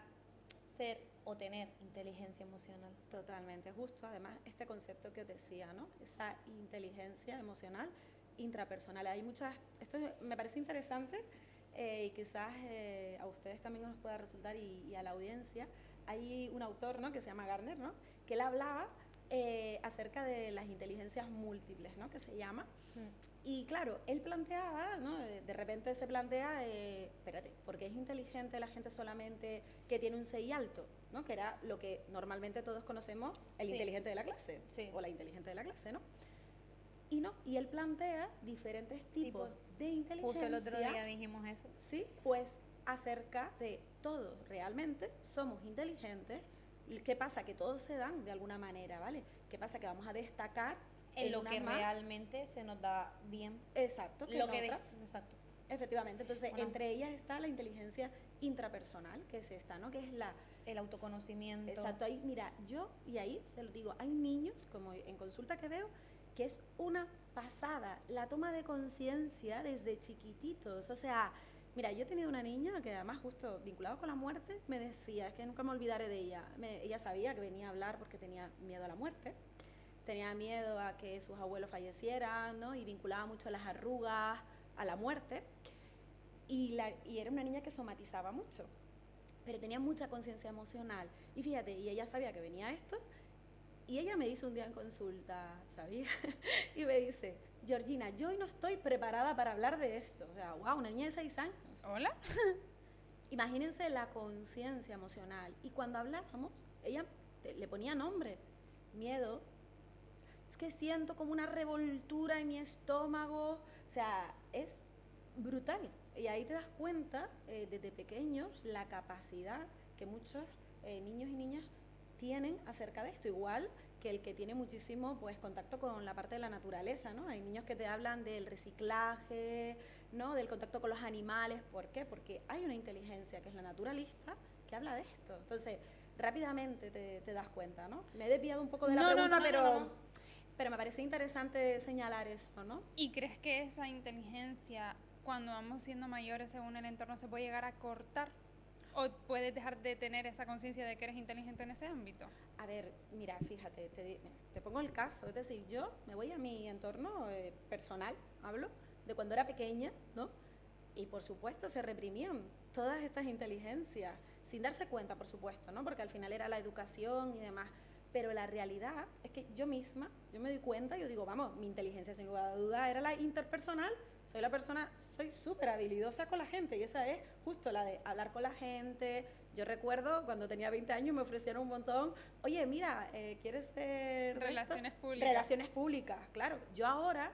ser o tener inteligencia emocional. Totalmente, justo además este concepto que os decía, ¿no? Esa inteligencia emocional intrapersonal. Hay muchas, esto me parece interesante y quizás a ustedes también nos pueda resultar y a la audiencia, hay un autor, ¿no?, que se llama Gardner, ¿no?, que él hablaba acerca de las inteligencias múltiples, ¿no?, que se llama. Y claro, él planteaba, ¿no?, de repente se plantea, espérate, ¿por qué es inteligente la gente solamente que tiene un CI alto? ¿No?, que era lo que normalmente todos conocemos, el inteligente de la clase, o la inteligente de la clase, ¿no? Y no, y él plantea diferentes tipos de inteligencia. Justo el otro día dijimos eso. Sí, pues acerca de todos realmente somos inteligentes. ¿Qué pasa? Que todos se dan de alguna manera, ¿vale? ¿Qué pasa? Que vamos a destacar en lo que más, realmente se nos da bien. Exacto, que lo en que otras. Exacto. Efectivamente, entonces entre ellas está la inteligencia intrapersonal, que es esta, ¿no?, que es el autoconocimiento. Exacto, ahí, mira, yo, y ahí se lo digo, hay niños, como en consulta que veo, que es una pasada la toma de conciencia desde chiquititos. O sea, mira, yo he tenido una niña que además justo vinculado con la muerte me decía, es que nunca me olvidaré de ella, ella sabía que venía a hablar porque tenía miedo a la muerte, tenía miedo a que sus abuelos fallecieran, ¿no?, y vinculaba mucho las arrugas a la muerte, y era una niña que somatizaba mucho, pero tenía mucha conciencia emocional. Y fíjate, y ella sabía que venía esto, y ella me dice un día en consulta, ¿sabía? Y me dice, Georgina, yo hoy no estoy preparada para hablar de esto. O sea, wow, una niña de 6 años. ¿Hola? Imagínense la conciencia emocional. Y cuando hablábamos, ella le ponía nombre, miedo. Es que siento como una revoltura en mi estómago. O sea, es brutal. Y ahí te das cuenta, desde pequeños, la capacidad que muchos niños y niñas tienen acerca de esto, igual que el que tiene muchísimo pues contacto con la parte de la naturaleza, ¿no? Hay niños que te hablan del reciclaje, ¿no?, del contacto con los animales. ¿Por qué? Porque hay una inteligencia que es la naturalista que habla de esto. Entonces, rápidamente te das cuenta, ¿no? Me he desviado un poco de la pregunta, pero me parece interesante señalar eso, ¿no? ¿Y crees que esa inteligencia, cuando vamos siendo mayores según el entorno, se puede llegar a cortar? ¿O puedes dejar de tener esa conciencia de que eres inteligente en ese ámbito? A ver, mira, fíjate, te pongo el caso, es decir, yo me voy a mi entorno personal, hablo, de cuando era pequeña, ¿no? Y por supuesto se reprimían todas estas inteligencias, sin darse cuenta, por supuesto, ¿no?, porque al final era la educación y demás. Pero la realidad es que yo misma, yo me doy cuenta, yo digo, vamos, mi inteligencia sin lugar a duda era la interpersonal. Soy súper habilidosa con la gente, y esa es justo la de hablar con la gente. Yo recuerdo cuando tenía 20 años me ofrecieron un montón, oye, mira, ¿quieres ser Relaciones públicas. Relaciones públicas, claro. Yo ahora,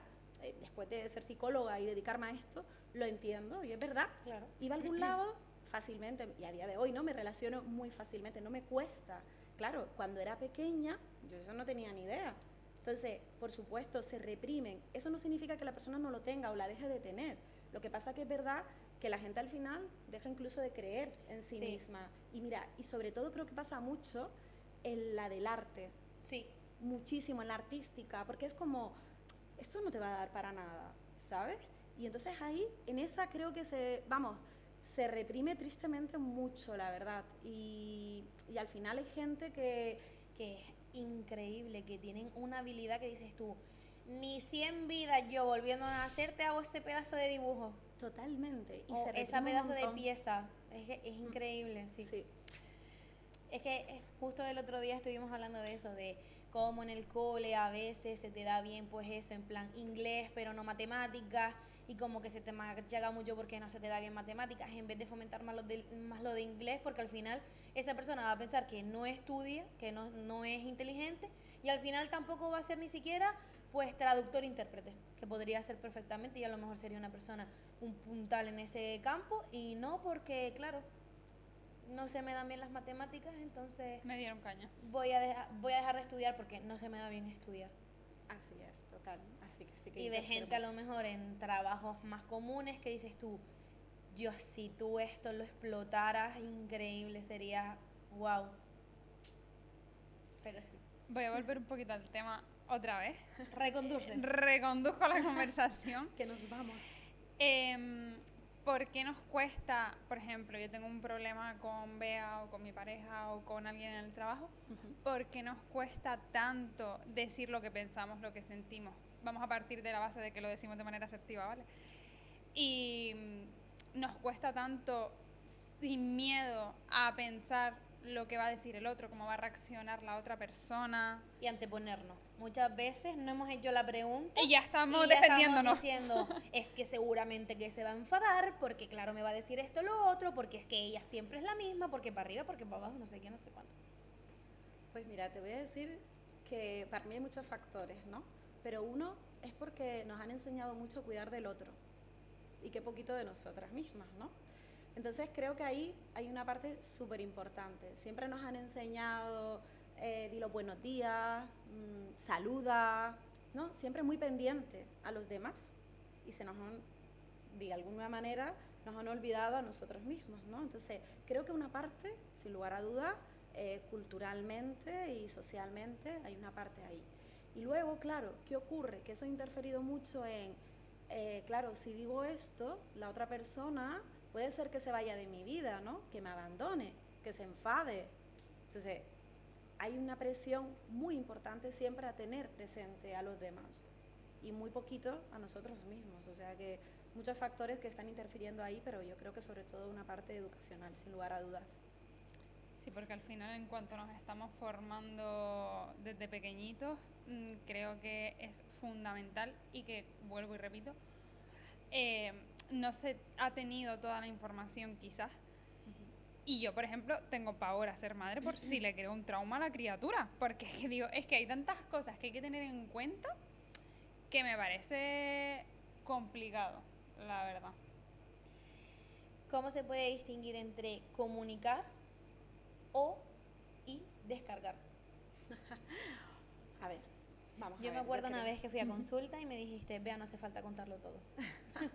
después de ser psicóloga y dedicarme a esto, lo entiendo y es verdad. Claro. Iba a algún lado fácilmente, y a día de hoy, ¿no?, me relaciono muy fácilmente, no me cuesta. Claro, cuando era pequeña, yo eso no tenía ni idea. Entonces, por supuesto, se reprimen. Eso no significa que la persona no lo tenga o la deje de tener. Lo que pasa que es verdad que la gente al final deja incluso de creer en sí misma. Y mira, y sobre todo creo que pasa mucho en la del arte. Sí. Muchísimo en la artística, porque es como, esto no te va a dar para nada, ¿sabes? Y entonces ahí, en esa creo que se reprime tristemente mucho, la verdad. Y al final hay gente que es increíble, que tienen una habilidad que dices tú, ni 100 vidas yo volviendo a nacer te hago ese pedazo de dibujo. Totalmente. Y ese pedazo de pieza. Es increíble, sí. Es que justo el otro día estuvimos hablando de eso, de cómo en el cole a veces se te da bien pues eso, en plan inglés, pero no matemáticas, y como que se te machaca mucho porque no se te da bien matemáticas, en vez de fomentar más lo de inglés, porque al final esa persona va a pensar que no estudia, que no es inteligente, y al final tampoco va a ser ni siquiera pues traductor-intérprete, que podría ser perfectamente, y a lo mejor sería una persona un puntal en ese campo, y no porque, claro, no se me dan bien las matemáticas, entonces me dieron caña. Voy a dejar de estudiar porque no se me da bien estudiar. Así es, total. Así que sí que y de gente a lo mejor en trabajos más comunes que dices tú, yo si tú esto lo explotaras, increíble, sería wow. Pero sí. Voy a volver un poquito al tema otra vez. Reconduzco la conversación. Que nos vamos. ¿Por qué nos cuesta, por ejemplo, yo tengo un problema con Bea o con mi pareja o con alguien en el trabajo? ¿Por qué nos cuesta tanto decir lo que pensamos, lo que sentimos? Vamos a partir de la base de que lo decimos de manera asertiva, ¿vale? Y nos cuesta tanto sin miedo a pensar lo que va a decir el otro, cómo va a reaccionar la otra persona. Y anteponernos. Muchas veces no hemos hecho la pregunta Y ya estamos y ya defendiéndonos. estamos diciendo, es que seguramente que se va a enfadar, porque claro me va a decir esto lo otro, porque es que ella siempre es la misma, porque para arriba, porque para abajo, no sé qué, no sé cuánto. Pues mira, te voy a decir que para mí hay muchos factores, ¿no? Pero uno es porque nos han enseñado mucho a cuidar del otro y qué poquito de nosotras mismas, ¿no? Entonces creo que ahí hay una parte súper importante. Siempre nos han enseñado, di los buenos días, saluda, ¿no? Siempre muy pendiente a los demás y se nos han, de alguna manera, nos han olvidado a nosotros mismos, ¿no? Entonces creo que una parte, sin lugar a dudas, culturalmente y socialmente hay una parte ahí. Y luego, claro, ¿qué ocurre? Que eso ha interferido mucho en, claro, si digo esto, la otra persona puede ser que se vaya de mi vida, ¿no? Que me abandone, que se enfade. Entonces, hay una presión muy importante siempre a tener presente a los demás y muy poquito a nosotros mismos. O sea que muchos factores que están interfiriendo ahí, pero yo creo que sobre todo una parte educacional, sin lugar a dudas. Sí, porque al final en cuanto nos estamos formando desde pequeñitos, creo que es fundamental y que, vuelvo y repito, no se ha tenido toda la información quizás. Y yo, por ejemplo, tengo pavor a ser madre por si le creo un trauma a la criatura, porque es que digo, es que hay tantas cosas que hay que tener en cuenta que me parece complicado, la verdad. ¿Cómo se puede distinguir entre comunicar y descargar? A ver, vamos a Yo ver. me acuerdo una creo. vez que fui a consulta y me dijiste, vea, no hace falta contarlo todo. No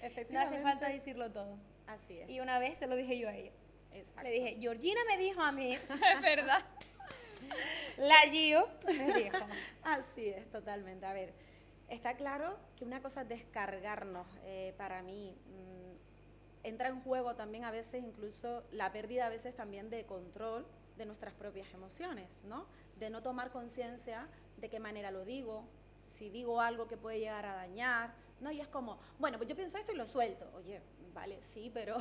Efectivamente. hace falta decirlo todo. Así es. Y una vez se lo dije yo a ella. Exacto. Le dije, Georgina me dijo a mí, Es verdad. la Gio me dijo. Así es, totalmente. A ver, está claro que una cosa es descargarnos, para mí. Entra en juego también a veces incluso la pérdida a veces también de control de nuestras propias emociones, ¿no? De no tomar conciencia de qué manera lo digo, si digo algo que puede llegar a dañar, ¿no? Y es como, bueno, pues yo pienso esto y lo suelto. Oye, vale, sí, pero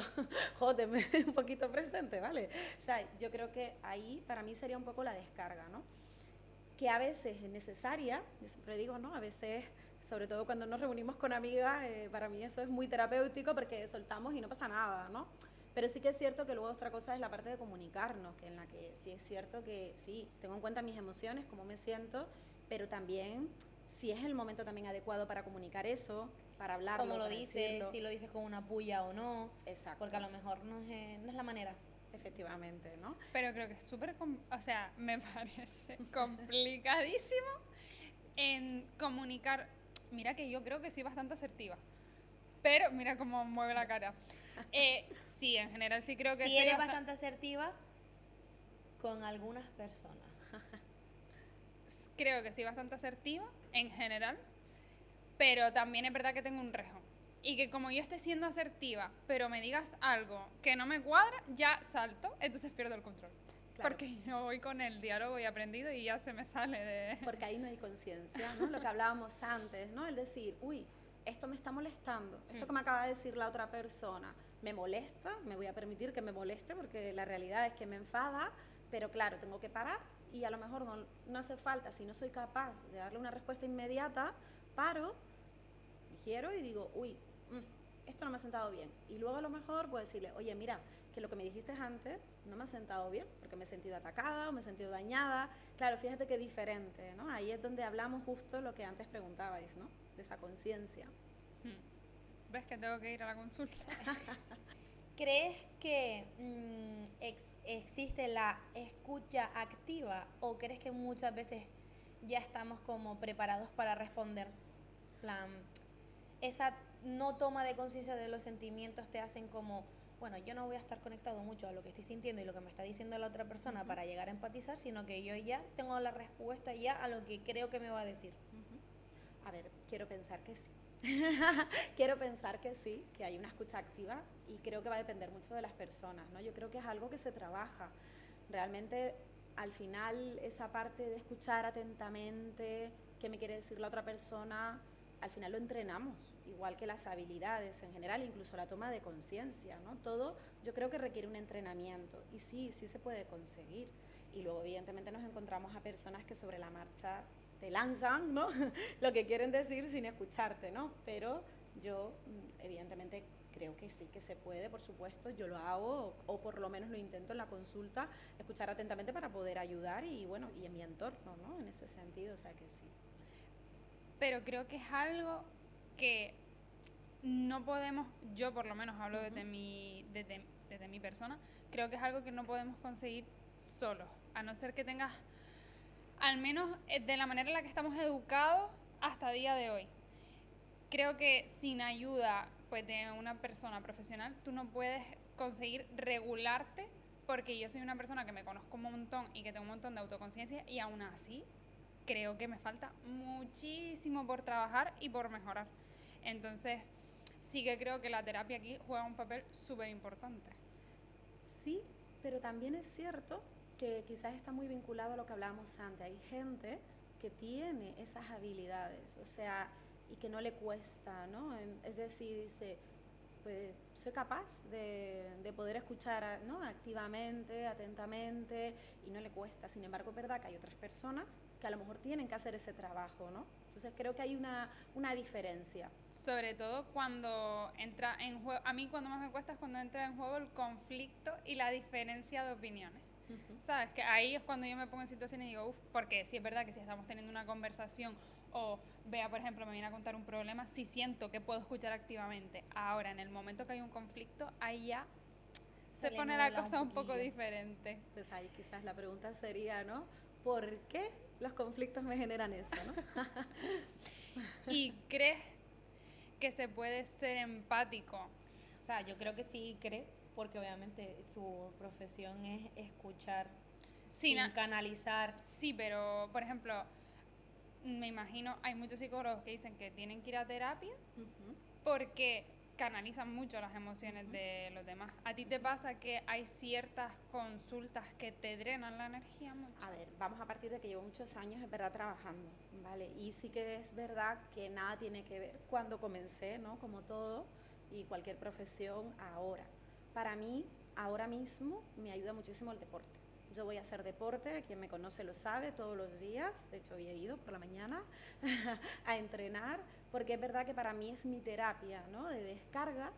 jódeme un poquito presente, ¿vale? O sea, yo creo que ahí para mí sería un poco la descarga, ¿no? Que a veces es necesaria, yo siempre digo, ¿no? A veces, sobre todo cuando nos reunimos con amigas, para mí eso es muy terapéutico porque soltamos y no pasa nada, ¿no? Pero sí que es cierto que luego otra cosa es la parte de comunicarnos, que en la que sí es cierto que sí, tengo en cuenta mis emociones, cómo me siento, pero también si es el momento también adecuado para comunicar eso, para hablarlo, Como lo para dices, decirlo. si lo dices con una puya o no. Exacto. Porque a lo mejor no es la manera. Efectivamente, ¿no? Pero creo que es súper, o sea, me parece complicadísimo en comunicar. Mira que yo creo que soy bastante asertiva, pero mira cómo mueve la cara. Sí, en general sí creo que Si soy eres bastante asertiva con algunas personas. creo que soy bastante asertiva en general, pero también es verdad que tengo un rejo. Y que como yo esté siendo asertiva, pero me digas algo que no me cuadra, ya salto, entonces pierdo el control. Claro. Porque yo voy con el diálogo y aprendido y ya se me sale de... Porque ahí no hay conciencia, ¿no? Lo que hablábamos antes, ¿no? El decir, uy, esto me está molestando, esto que me acaba de decir la otra persona, me molesta, me voy a permitir que me moleste porque la realidad es que me enfada, pero claro, tengo que parar y a lo mejor no hace falta, si no soy capaz de darle una respuesta inmediata, paro, digiero y digo, uy, esto no me ha sentado bien. Y luego a lo mejor puedo decirle, oye, mira, que lo que me dijiste antes no me ha sentado bien, porque me he sentido atacada o me he sentido dañada. Claro, fíjate qué diferente, ¿no? Ahí es donde hablamos justo lo que antes preguntabais, ¿no? De esa conciencia. ¿Ves que tengo que ir a la consulta? ¿Crees que existe la escucha activa o crees que muchas veces ya estamos como preparados para responder? Plan, esa no toma de conciencia de los sentimientos te hacen como, bueno, yo no voy a estar conectado mucho a lo que estoy sintiendo y lo que me está diciendo la otra persona para llegar a empatizar, sino que yo ya tengo la respuesta ya a lo que creo que me va a decir. A ver, quiero pensar que sí. Quiero pensar que sí, que hay una escucha activa y creo que va a depender mucho de las personas, ¿no? Yo creo que es algo que se trabaja. Realmente, al final, esa parte de escuchar atentamente qué me quiere decir la otra persona, al final lo entrenamos, igual que las habilidades en general, incluso la toma de conciencia, ¿no? Todo yo creo que requiere un entrenamiento y sí se puede conseguir. Y luego evidentemente nos encontramos a personas que sobre la marcha te lanzan, ¿no? Lo que quieren decir sin escucharte, ¿no? Pero yo evidentemente creo que sí, que se puede, por supuesto, yo lo hago o por lo menos lo intento en la consulta, escuchar atentamente para poder ayudar y bueno, y en mi entorno, ¿no? En ese sentido, o sea que sí. Pero creo que es algo que no podemos, yo por lo menos hablo desde mi persona, creo que es algo que no podemos conseguir solos, a no ser que tengas, al menos de la manera en la que estamos educados hasta día de hoy. Creo que sin ayuda pues, de una persona profesional, tú no puedes conseguir regularte, porque yo soy una persona que me conozco un montón y que tengo un montón de autoconciencia y aún así creo que me falta muchísimo por trabajar y por mejorar. Entonces, sí que creo que la terapia aquí juega un papel súper importante. Sí, pero también es cierto que quizás está muy vinculado a lo que hablábamos antes. Hay gente que tiene esas habilidades, o sea, y que no le cuesta, ¿no? Es decir, dice, pues soy capaz de poder escuchar, ¿no? Activamente, atentamente, y no le cuesta. Sin embargo, es verdad que hay otras personas que a lo mejor tienen que hacer ese trabajo, ¿no? Entonces creo que hay una diferencia. Sobre todo cuando entra en juego, a mí cuando más me cuesta es cuando entra en juego el conflicto y la diferencia de opiniones. ¿Sabes? Que ahí es cuando yo me pongo en situación y digo, uff, porque sí es verdad que si estamos teniendo una conversación o Bea, por ejemplo, me viene a contar un problema, sí siento que puedo escuchar activamente. Ahora, en el momento que hay un conflicto, ahí ya se pone la cosa un poco diferente. Pues ahí quizás la pregunta sería, ¿no? ¿Por qué los conflictos me generan eso, no? ¿Y crees que se puede ser empático? O sea, yo creo que sí cree, porque obviamente su profesión es escuchar sin canalizar. Sí, pero, por ejemplo, me imagino, hay muchos psicólogos que dicen que tienen que ir a terapia porque canalizan mucho las emociones de los demás. ¿A ti te pasa que hay ciertas consultas que te drenan la energía mucho? A ver, vamos a partir de que llevo muchos años, es verdad, trabajando, ¿vale? Y sí que es verdad que nada tiene que ver cuando comencé, ¿no? Como todo y cualquier profesión ahora. Para mí, ahora mismo, me ayuda muchísimo el deporte. Yo voy a hacer deporte, quien me conoce lo sabe, todos los días, de hecho hoy he ido por la mañana a entrenar, porque es verdad que para mí es mi terapia, ¿no? De descarga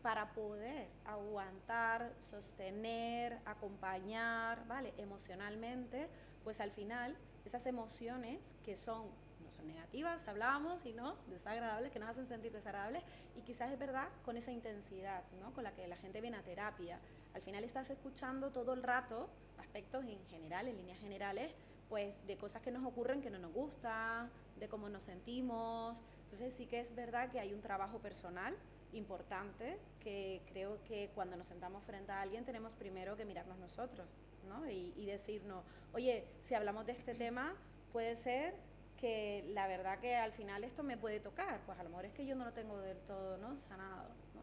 para poder aguantar, sostener, acompañar, ¿vale? Emocionalmente, pues al final esas emociones que son, no son negativas, hablábamos, sino desagradables, que nos hacen sentir desagradables, y quizás es verdad con esa intensidad, ¿no? Con la que la gente viene a terapia. Al final estás escuchando todo el rato aspectos en general, en líneas generales, pues de cosas que nos ocurren que no nos gustan, de cómo nos sentimos. Entonces sí que es verdad que hay un trabajo personal importante que creo que cuando nos sentamos frente a alguien tenemos primero que mirarnos nosotros, ¿no? Y decirnos, oye, si hablamos de este tema, puede ser que la verdad que al final esto me puede tocar, pues a lo mejor es que yo no lo tengo del todo, ¿no? Sanado, ¿no?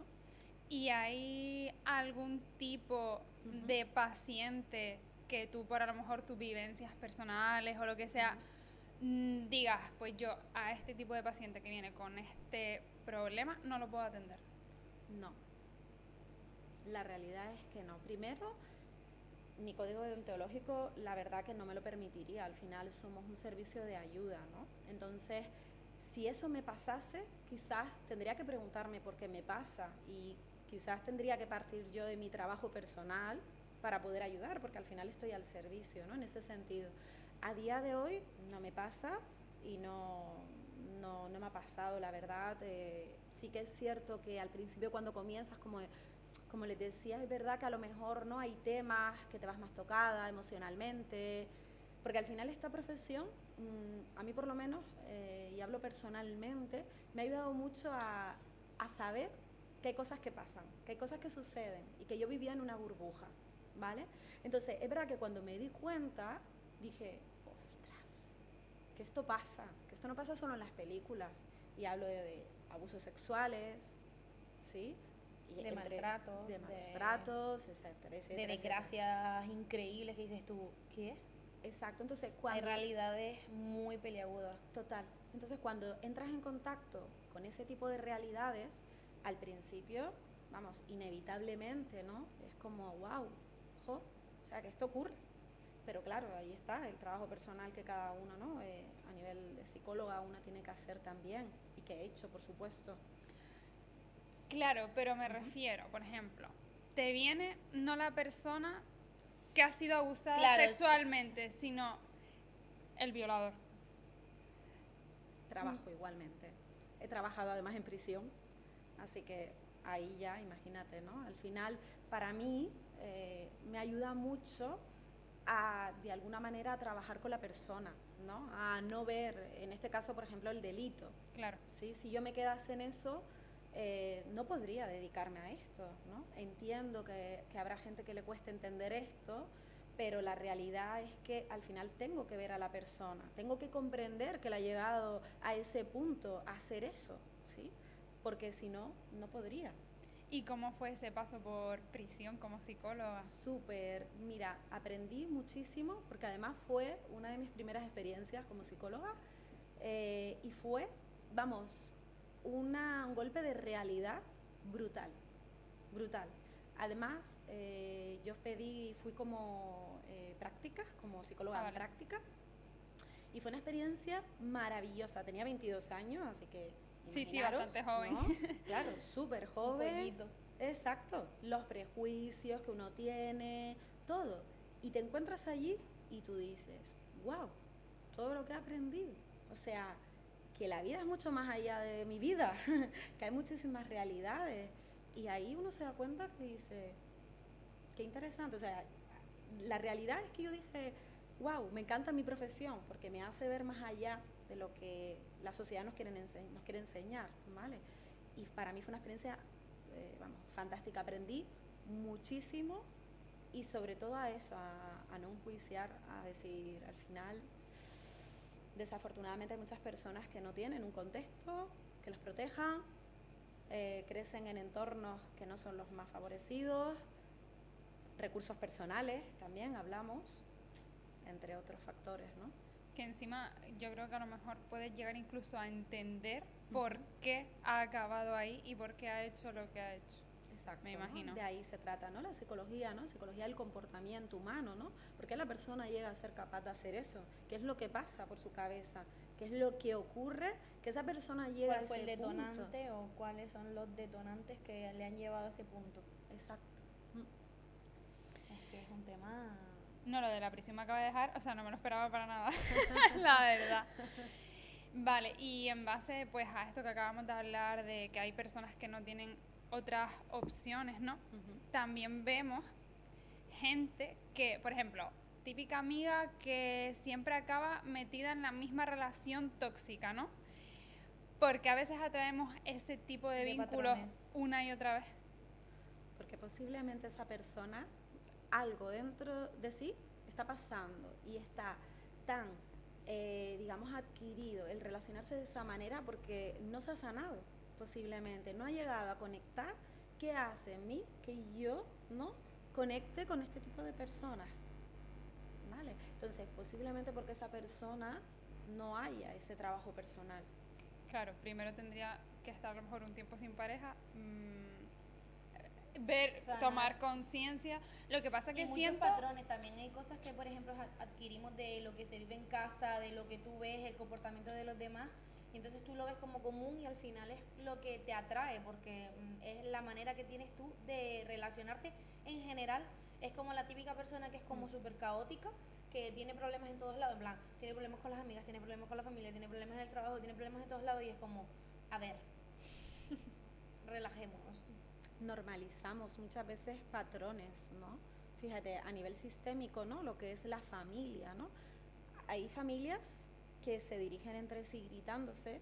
¿Y hay algún tipo de paciente que tú, por a lo mejor tus vivencias personales o lo que sea, digas, pues yo a este tipo de paciente que viene con este problema no lo puedo atender? No. La realidad es que no. Primero, mi código deontológico, la verdad que no me lo permitiría. Al final somos un servicio de ayuda, ¿no? Entonces, si eso me pasase, quizás tendría que preguntarme por qué me pasa y quizás tendría que partir yo de mi trabajo personal para poder ayudar, porque al final estoy al servicio, ¿no? En ese sentido. A día de hoy no me pasa y no me ha pasado, la verdad. Sí que es cierto que al principio cuando comienzas, como les decía, es verdad que a lo mejor no hay temas que te vas más tocada emocionalmente, porque al final esta profesión, a mí por lo menos, y hablo personalmente, me ha ayudado mucho a saber que hay cosas que pasan, que hay cosas que suceden y que yo vivía en una burbuja, ¿vale? Entonces, es verdad que cuando me di cuenta, dije, ostras, que esto pasa, que esto no pasa solo en las películas, y hablo de abusos sexuales, ¿sí? De maltratos, etcétera, etcétera. De desgracias increíbles que dices tú, ¿qué? Exacto, entonces Hay realidades muy peliagudas. Total. Entonces, cuando entras en contacto con ese tipo de realidades, al principio, vamos, inevitablemente, ¿no? Es como, wow, ojo, o sea, que esto ocurre. Pero claro, ahí está el trabajo personal que cada uno, ¿no? A nivel de psicóloga una tiene que hacer también, y que he hecho, por supuesto. Claro, pero me refiero, por ejemplo, te viene no la persona que ha sido abusada Claro, sexualmente, sino el violador. Trabajo igualmente. He trabajado además en prisión, así que ahí ya, imagínate, ¿no? Al final, para mí, me ayuda mucho a, de alguna manera, a trabajar con la persona, ¿no? A no ver, en este caso, por ejemplo, el delito. Claro. ¿Sí? Si yo me quedase en eso, no podría dedicarme a esto, ¿no? Entiendo que habrá gente que le cueste entender esto, pero la realidad es que al final tengo que ver a la persona, tengo que comprender que le ha llegado a ese punto a hacer eso, ¿sí? Porque si no, no podría. ¿Y cómo fue ese paso por prisión como psicóloga? Súper, mira, aprendí muchísimo porque además fue una de mis primeras experiencias como psicóloga, y fue, vamos, un golpe de realidad brutal, brutal. Además, yo fui como prácticas, como psicóloga en práctica, y fue una experiencia maravillosa. Tenía 22 años, así que Sí, imaginaros, bastante joven. ¿no? Claro, súper joven. Un pollito. Exacto, los prejuicios que uno tiene, todo. Y te encuentras allí y tú dices, wow, todo lo que he aprendido. O sea, que la vida es mucho más allá de mi vida, que hay muchísimas realidades. Y ahí uno se da cuenta que dice, qué interesante. O sea, la realidad es que yo dije, wow, me encanta mi profesión porque me hace ver más allá de lo que la sociedad nos quiere enseñar, ¿vale? Y para mí fue una experiencia, vamos, fantástica. Aprendí muchísimo y sobre todo a eso, a no enjuiciar, a decir, al final, desafortunadamente hay muchas personas que no tienen un contexto que los proteja, crecen en entornos que no son los más favorecidos, recursos personales también hablamos, entre otros factores, ¿no? Que encima yo creo que a lo mejor puedes llegar incluso a entender por qué ha acabado ahí y por qué ha hecho lo que ha hecho. Exacto, me imagino. ¿no? De ahí se trata, ¿no? La psicología, ¿no? Psicología del comportamiento humano, ¿no? ¿Por qué la persona llega a ser capaz de hacer eso? ¿Qué es lo que pasa por su cabeza? ¿Qué es lo que ocurre? Que esa persona llega a ese ¿Cuál fue el detonante punto. o cuáles son los detonantes que le han llevado a ese punto? Exacto. Es que es un tema... No, lo de la prisión me acaba de dejar, o sea, no me lo esperaba para nada, la verdad. Vale, y en base pues a esto que acabamos de hablar de que hay personas que no tienen otras opciones, ¿no? También vemos gente que, por ejemplo, típica amiga que siempre acaba metida en la misma relación tóxica, ¿no? Porque a veces atraemos ese tipo de vínculos patrones. una y otra vez. Porque posiblemente esa persona, algo dentro de sí está pasando y está tan, digamos, adquirido el relacionarse de esa manera porque no se ha sanado, posiblemente, no ha llegado a conectar. ¿Qué hace en mí que yo no conecte con este tipo de personas? ¿Vale? Entonces, posiblemente porque esa persona no haya ese trabajo personal. Claro, primero tendría que estar a lo mejor un tiempo sin pareja, ver, Sanar. tomar conciencia. Lo que pasa Y que muchos siento... patrones, también hay cosas que, por ejemplo, adquirimos de lo que se vive en casa, de lo que tú ves, el comportamiento de los demás, y entonces tú lo ves como común y al final es lo que te atrae, porque es la manera que tienes tú de relacionarte en general. Es como la típica persona que es como súper caótica, que tiene problemas en todos lados, en plan, tiene problemas con las amigas, tiene problemas con la familia, tiene problemas en el trabajo, tiene problemas en todos lados, y es como, a ver, relajémonos. Normalizamos muchas veces patrones, ¿no? Fíjate, a nivel sistémico, ¿no? Lo que es la familia, ¿no? Hay familias que se dirigen entre sí gritándose,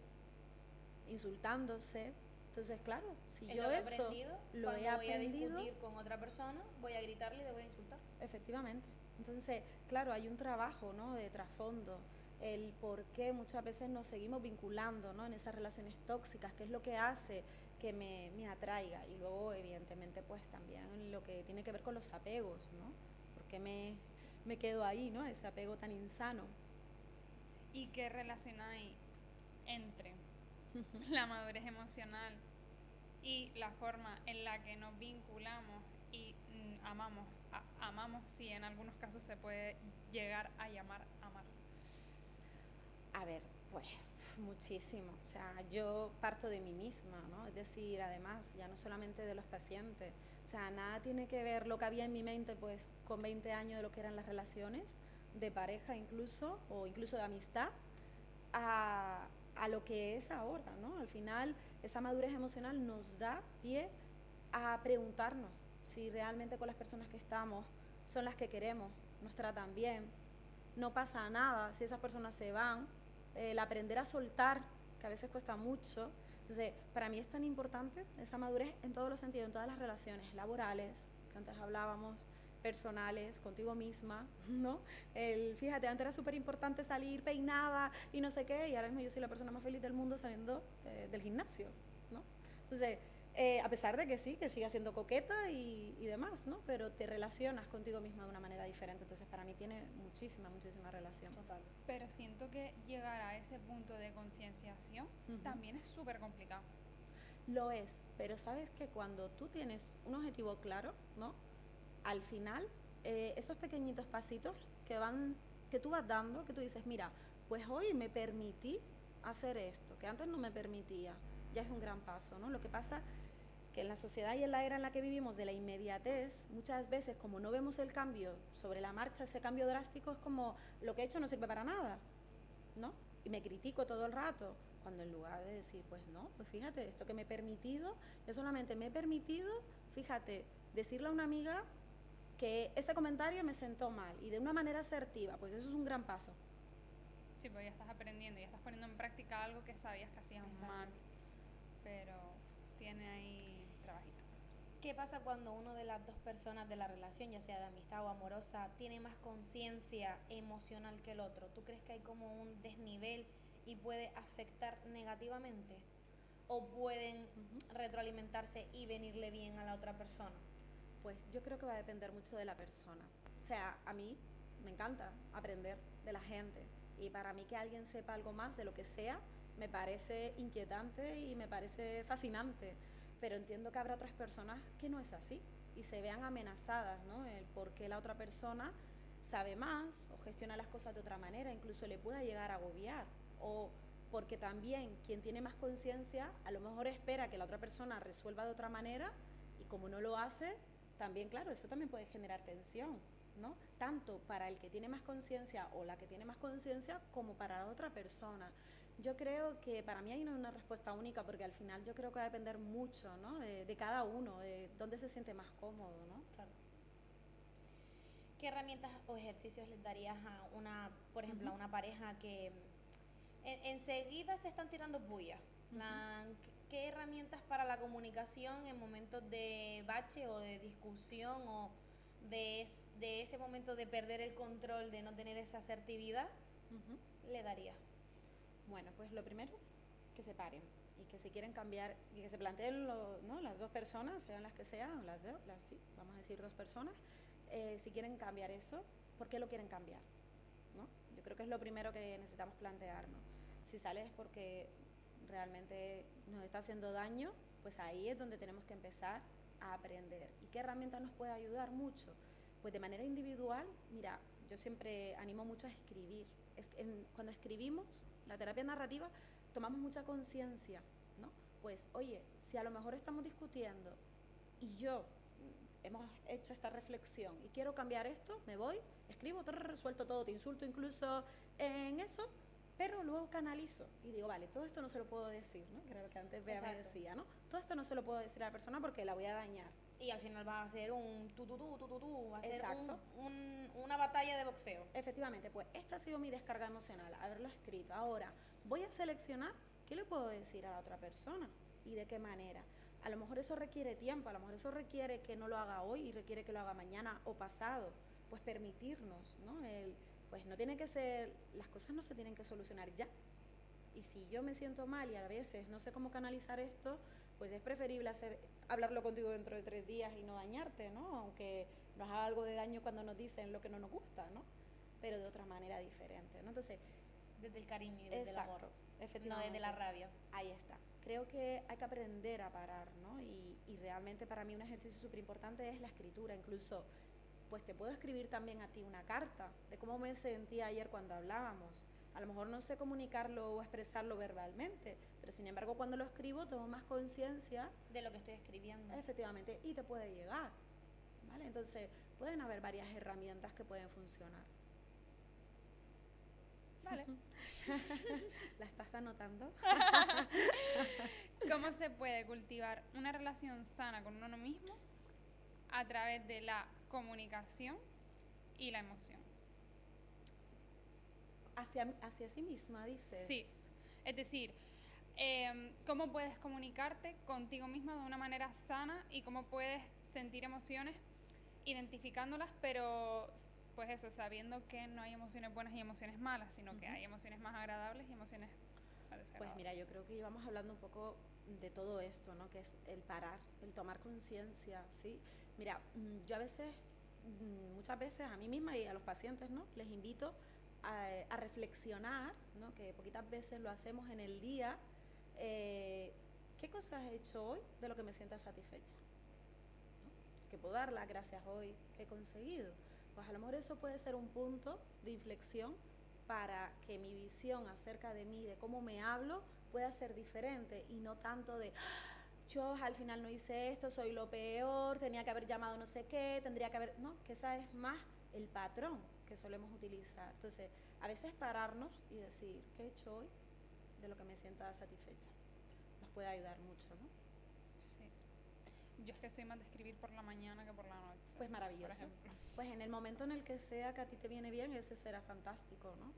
insultándose. Entonces, claro, si Es yo lo que he eso aprendido, lo he cuando voy a aprendido, discutir con otra persona, voy a gritarle y le voy a insultar. efectivamente. Entonces, claro, hay un trabajo, ¿no? De trasfondo, el por qué muchas veces nos seguimos vinculando, ¿no? En esas relaciones tóxicas, qué es lo que hace que me atraiga. Y luego, evidentemente, pues también lo que tiene que ver con los apegos, ¿no? ¿Por qué me quedo ahí, ¿no? Ese apego tan insano. ¿Y qué relación hay entre la madurez emocional y la forma en la que nos vinculamos y amamos, si en algunos casos se puede llegar a llamar amar. A ver, pues muchísimo. O sea, yo parto de mí misma, ¿no? Es decir, además, ya no solamente de los pacientes. O sea, nada tiene que ver lo que había en mi mente, pues, con 20 años de lo que eran las relaciones, de pareja incluso, o incluso de amistad, a lo que es ahora, ¿no? Al final, esa madurez emocional nos da pie a preguntarnos si realmente con las personas que estamos son las que queremos, nos tratan bien, no pasa nada si esas personas se van, el aprender a soltar, que a veces cuesta mucho. Entonces, para mí es tan importante esa madurez en todos los sentidos, en todas las relaciones laborales, que antes hablábamos, personales, contigo misma, ¿no? Fíjate, antes era súper importante salir peinada y no sé qué, y ahora mismo yo soy la persona más feliz del mundo saliendo del gimnasio, ¿no? Entonces, a pesar de que sí, que siga siendo coqueta y demás, ¿no? Pero te relacionas contigo misma de una manera diferente. Entonces, para mí tiene muchísima relación. Total. Pero siento que llegar a ese punto de concienciación también es súper complicado. Lo es, pero sabes que cuando tú tienes un objetivo claro, ¿no? Al final, esos pequeñitos pasitos que tú vas dando, que tú dices, mira, pues hoy me permití hacer esto, que antes no me permitía, ya es un gran paso, ¿no? Lo que pasa que en la sociedad y en la era en la que vivimos de la inmediatez, muchas veces como no vemos el cambio sobre la marcha, ese cambio drástico es como lo que he hecho no sirve para nada, ¿no? Y me critico todo el rato, cuando en lugar de decir, pues no, pues fíjate, esto que me he permitido, yo solamente me he permitido, fíjate, decirle a una amiga que ese comentario me sentó mal y de una manera asertiva, pues eso es un gran paso. Sí, pues ya estás aprendiendo, ya estás poniendo en práctica algo que sabías que hacías mal, pero tiene ahí trabajito. ¿Qué pasa cuando una de las dos personas de la relación, ya sea de amistad o amorosa, tiene más conciencia emocional que el otro? ¿Tú crees que hay como un desnivel y puede afectar negativamente? ¿O pueden retroalimentarse y venirle bien a la otra persona? Pues yo creo que va a depender mucho de la persona. O sea, a mí me encanta aprender de la gente y para mí que alguien sepa algo más de lo que sea me parece inquietante y me parece fascinante, pero entiendo que habrá otras personas que no es así y se vean amenazadas, ¿no? El por qué la otra persona sabe más o gestiona las cosas de otra manera, incluso le pueda llegar a agobiar, o porque también quien tiene más conciencia a lo mejor espera que la otra persona resuelva de otra manera y como no lo hace, también, claro, eso también puede generar tensión, ¿no? Tanto para el que tiene más conciencia o la que tiene más conciencia como para la otra persona. Yo creo que para mí hay una respuesta única porque al final yo creo que va a depender mucho, ¿no? De cada uno, de dónde se siente más cómodo, ¿no? Claro. ¿Qué herramientas o ejercicios les darías a una, por ejemplo, a una pareja que enseguida se están tirando bullas? ¿Qué herramientas para la comunicación en momentos de bache o de discusión o de ese momento de perder el control, de no tener esa asertividad, le darías? Bueno, pues lo primero, que se paren y que si quieren cambiar y que se planteen ¿no? Las dos personas, sean las que sean, sí, vamos a decir dos personas, si quieren cambiar eso, ¿por qué lo quieren cambiar? ¿No? Yo creo que es lo primero que necesitamos plantearnos. Si sale es porque realmente nos está haciendo daño, pues ahí es donde tenemos que empezar a aprender. ¿Y qué herramienta nos puede ayudar mucho? Pues de manera individual, mira, yo siempre animo mucho a escribir. Cuando escribimos, la terapia narrativa, tomamos mucha conciencia, ¿no? Pues, oye, si a lo mejor estamos discutiendo y yo hemos hecho esta reflexión y quiero cambiar esto, me voy, escribo, resuelto todo, te insulto incluso en eso, pero luego canalizo y digo, vale, todo esto no se lo puedo decir, ¿no? Creo que antes Bea me decía, ¿no? Todo esto no se lo puedo decir a la persona porque la voy a dañar. Y al final va a ser un va a ser una batalla de boxeo. Efectivamente, pues esta ha sido mi descarga emocional, haberlo escrito. Ahora, voy a seleccionar qué le puedo decir a la otra persona y de qué manera. A lo mejor eso requiere tiempo, a lo mejor eso requiere que no lo haga hoy y requiere que lo haga mañana o pasado. Pues permitirnos, ¿no? Pues no tiene que ser, las cosas no se tienen que solucionar ya. Y si yo me siento mal y a veces no sé cómo canalizar esto, pues es preferible hablarlo contigo dentro de 3 días y no dañarte, ¿no? Aunque nos haga algo de daño cuando nos dicen lo que no nos gusta, ¿no? Pero de otra manera diferente, ¿no? Entonces, desde el cariño y desde el amor, Exacto, no efectivamente. desde la rabia. Ahí está. Creo que hay que aprender a parar, ¿no? Y realmente para mí un ejercicio súper importante es la escritura. Incluso, pues te puedo escribir también a ti una carta de cómo me sentí ayer cuando hablábamos. A lo mejor no sé comunicarlo o expresarlo verbalmente, pero sin embargo cuando lo escribo tomo más conciencia, De lo que estoy escribiendo. efectivamente, y te puede llegar, ¿vale? Entonces, pueden haber varias herramientas que pueden funcionar. Vale. ¿La estás anotando? ¿Cómo se puede cultivar una relación sana con uno mismo a través de la comunicación y la emoción? Hacia sí misma, dices. Sí, es decir, cómo puedes comunicarte contigo misma de una manera sana y cómo puedes sentir emociones identificándolas, pero pues eso, sabiendo que no hay emociones buenas y emociones malas, sino que hay emociones más agradables y emociones más Pues desagradables. mira, yo creo que íbamos hablando un poco de todo esto, ¿no? Que es el parar, el tomar conciencia, ¿sí? Mira, yo a veces, muchas veces a mí misma y a los pacientes, ¿no? Les invito a reflexionar, ¿no? Que poquitas veces lo hacemos en el día. ¿Qué cosas he hecho hoy de lo que me sienta satisfecha? ¿No? Que puedo dar las gracias hoy que he conseguido. Pues a lo mejor eso puede ser un punto de inflexión para que mi visión acerca de mí, de cómo me hablo, pueda ser diferente y no tanto de yo al final no hice esto, soy lo peor, tenía que haber llamado no sé qué, tendría que haber... No, que esa es más el patrón que solemos utilizar. Entonces, a veces pararnos y decir, ¿qué he hecho hoy de lo que me sienta satisfecha? Nos puede ayudar mucho, ¿no? Sí. Yo es que soy más de escribir por la mañana que por la noche. Pues maravilloso. Por ejemplo. Pues en el momento en el que sea que a ti te viene bien, ese será fantástico, ¿no?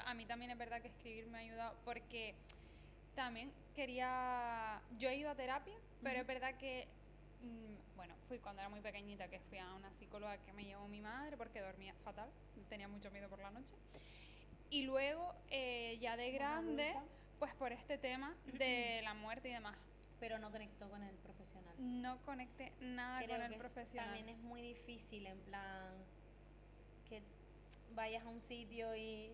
A mí también es verdad que escribir me ha ayudado porque también quería, yo he ido a terapia, pero es verdad que, bueno, fui cuando era muy pequeñita, que fui a una psicóloga que me llevó mi madre porque dormía fatal, tenía mucho miedo por la noche. Y luego, ya de grande, pues por este tema de la muerte y demás. Pero no conectó con el profesional. No conecté nada Creo con el que profesional. también es muy difícil, en plan, que vayas a un sitio y...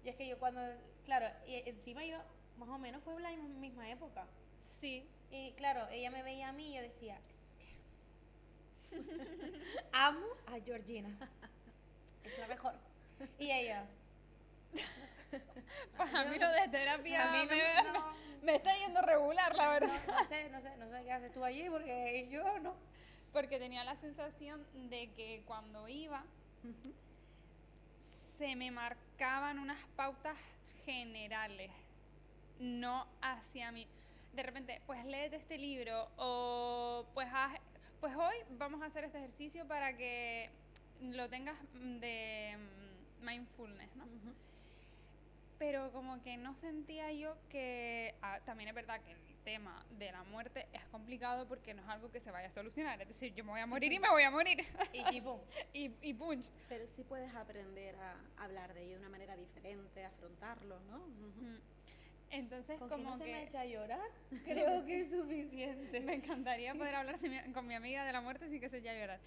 Yo es que yo cuando... Claro, y encima yo, más o menos fue la misma época. Sí, Y claro, ella me veía a mí y yo decía, es que... amo a Georgina. Es la mejor. Y ella... pues a mí lo de terapia A mí no, me está yendo regular, la verdad. no sé qué haces tú allí porque yo no. Porque tenía la sensación de que cuando iba se me marcaban unas pautas generales, no hacia mí. De repente, pues léete este libro o pues hoy vamos a hacer este ejercicio para que lo tengas de mindfulness, ¿no? Pero como que no sentía yo que... también es verdad que el tema de la muerte es complicado porque no es algo que se vaya a solucionar. Es decir, yo me voy a morir y me voy a morir. Y chipum. y punch. Pero sí puedes aprender a hablar de ello de una manera diferente, afrontarlo, ¿no? Entonces, ¿Con como que no se que me echa a llorar? Creo que es suficiente. me encantaría poder hablar con mi amiga de la muerte sin que se eche a llorar.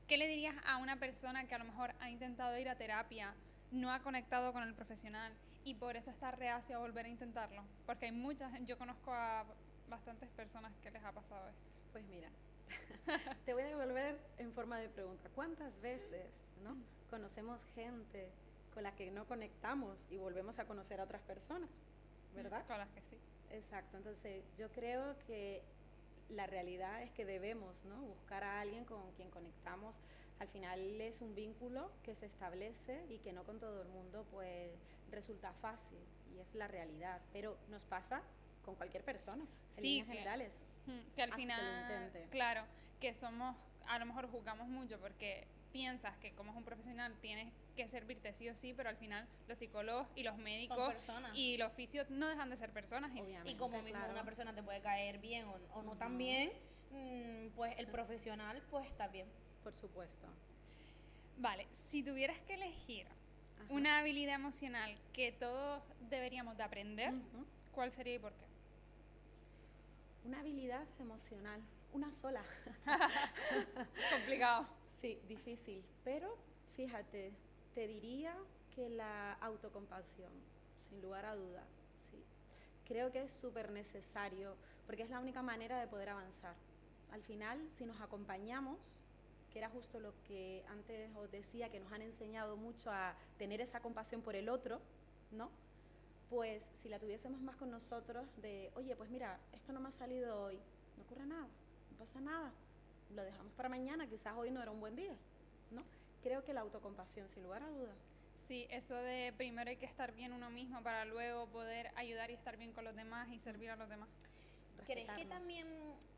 ¿Qué le dirías a una persona que a lo mejor ha intentado ir a terapia, no ha conectado con el profesional y por eso está reacio a volver a intentarlo? Porque hay muchas, yo conozco a bastantes personas que les ha pasado esto. Pues mira, te voy a devolver en forma de pregunta. ¿Cuántas veces, ¿no? conocemos gente con la que no conectamos y volvemos a conocer a otras personas? ¿Verdad? Con las que sí. Exacto. Entonces, yo creo que la realidad es que debemos, ¿no? buscar a alguien con quien conectamos. Al final es un vínculo que se establece y que no con todo el mundo pues resulta fácil, y es la realidad, pero nos pasa con cualquier persona, en Sí, líneas generales. que al Así que lo final, intente. claro, que somos, a lo mejor juzgamos mucho porque piensas que como es un profesional tienes que servirte sí o sí, pero al final los psicólogos y los médicos personas. y los fisios no dejan de ser personas. Obviamente. Y como mismo claro. una persona te puede caer bien o no tan bien, pues el profesional pues está bien. Por supuesto. Vale, si tuvieras que elegir Ajá. una habilidad emocional que todos deberíamos de aprender, ¿cuál sería y por qué? Una habilidad emocional, una sola. Complicado. Sí, difícil, pero fíjate, te diría que la autocompasión. sin lugar a duda, sí. Creo que es súper necesario, porque es la única manera de poder avanzar. Al final, si nos acompañamos, que era justo lo que antes os decía, que nos han enseñado mucho a tener esa compasión por el otro, ¿no? Pues si la tuviésemos más con nosotros, de, oye, pues mira, esto no me ha salido hoy, no ocurre nada, no pasa nada, lo dejamos para mañana, quizás hoy no era un buen día, ¿no? Creo que la autocompasión, sin lugar a duda. Sí, eso de primero hay que estar bien uno mismo para luego poder ayudar y estar bien con los demás y servir a los demás. ¿Crees que también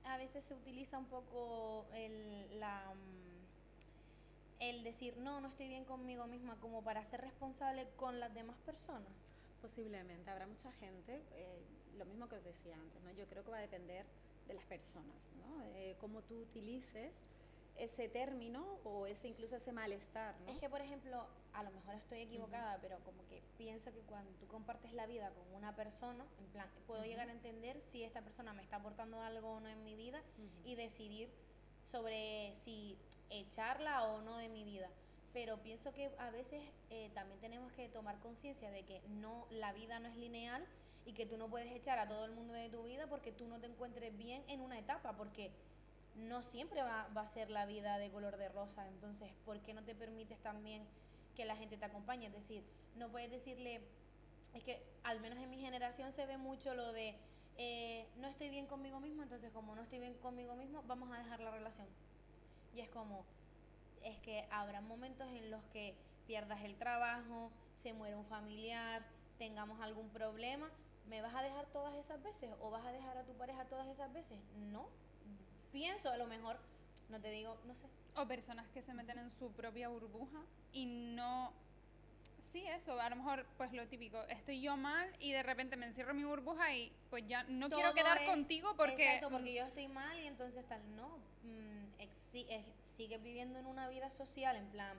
a veces se utiliza un poco el decir, no, no estoy bien conmigo misma, como para ser responsable con las demás personas? Posiblemente, habrá mucha gente, lo mismo que os decía antes, ¿no? Yo creo que va a depender de las personas, ¿no? Cómo tú utilices ese término o incluso ese malestar, ¿no? Es que, por ejemplo, a lo mejor estoy equivocada, pero como que pienso que cuando tú compartes la vida con una persona, en plan, puedo llegar a entender si esta persona me está aportando algo o no en mi vida y decidir sobre si echarla o no de mi vida. Pero pienso que a veces también tenemos que tomar conciencia de que no, la vida no es lineal y que tú no puedes echar a todo el mundo de tu vida porque tú no te encuentres bien en una etapa, porque no siempre va a ser la vida de color de rosa. Entonces, ¿por qué no te permites también que la gente te acompañe? Es decir, no puedes decirle, es que al menos en mi generación se ve mucho lo de no estoy bien conmigo mismo, entonces como no estoy bien conmigo mismo, vamos a dejar la relación. Y es como, es que habrá momentos en los que pierdas el trabajo, se muere un familiar, tengamos algún problema. ¿Me vas a dejar todas esas veces o vas a dejar a tu pareja todas esas veces? No. Pienso, a lo mejor, no te digo, no sé. O personas que se meten en su propia burbuja y no... Sí, eso, a lo mejor, pues lo típico, estoy yo mal y de repente me encierro en mi burbuja y pues ya no quiero quedar contigo porque... Exacto, porque yo estoy mal y entonces tal, no. Sigues viviendo en una vida social, en plan...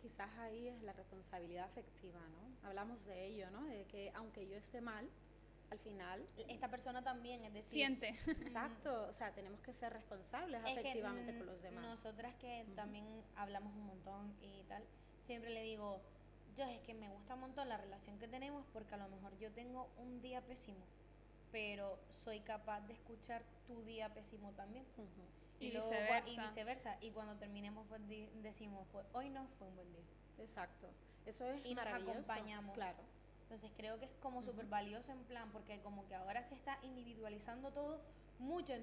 Quizás ahí es la responsabilidad afectiva, ¿no? Hablamos de ello, ¿no? De que aunque yo esté mal, al final... Esta persona también, es decir... Siente. Exacto, o sea, tenemos que ser responsables afectivamente con los demás. Nosotras que también hablamos un montón y tal, siempre le digo, yo es que me gusta un montón la relación que tenemos porque a lo mejor yo tengo un día pésimo, pero soy capaz de escuchar tu día pésimo también. Y luego, viceversa. y viceversa. Y cuando terminemos, pues decimos, pues hoy no fue un buen día. Exacto. Eso es y maravilloso. Nos acompañamos. Claro. Entonces creo que es como súper valioso en plan, porque como que ahora se está individualizando todo mucho.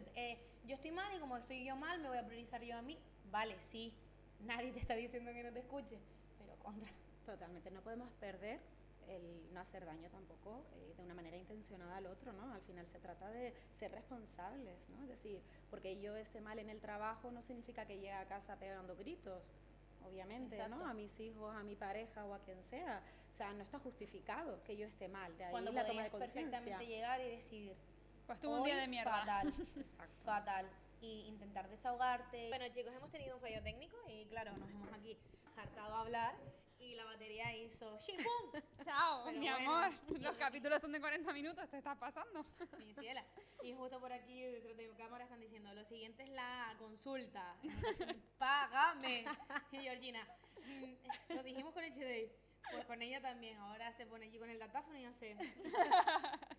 Yo estoy mal y como estoy yo mal, me voy a priorizar yo a mí. Vale, sí, nadie te está diciendo que no te escuche, pero contra. Totalmente, no podemos perder el no hacer daño tampoco de una manera intencionada al otro, ¿no? Al final se trata de ser responsables, ¿no? Es decir, porque yo esté mal en el trabajo no significa que llegue a casa pegando gritos, obviamente, Exacto. ¿no? A mis hijos, a mi pareja o a quien sea. O sea, no está justificado que yo esté mal, de ahí Cuando la toma de podrías conciencia. perfectamente llegar y decir, Pues tuve un día de mierda. Fatal, Exacto. fatal. Y intentar desahogarte. Bueno, chicos, hemos tenido un fallo técnico y claro, nos hemos aquí hartado a hablar y la batería hizo ¡Shimpum! Chao, Pero mi bueno, amor. Los capítulos son de 40 minutos, te estás pasando. Mi ciela. Y justo por aquí, detrás de mi cámara, están diciendo, lo siguiente es la consulta. ¡Págame! Y Georgina, lo dijimos con HD. Pues con ella también. Ahora se pone allí con el datáfono y hace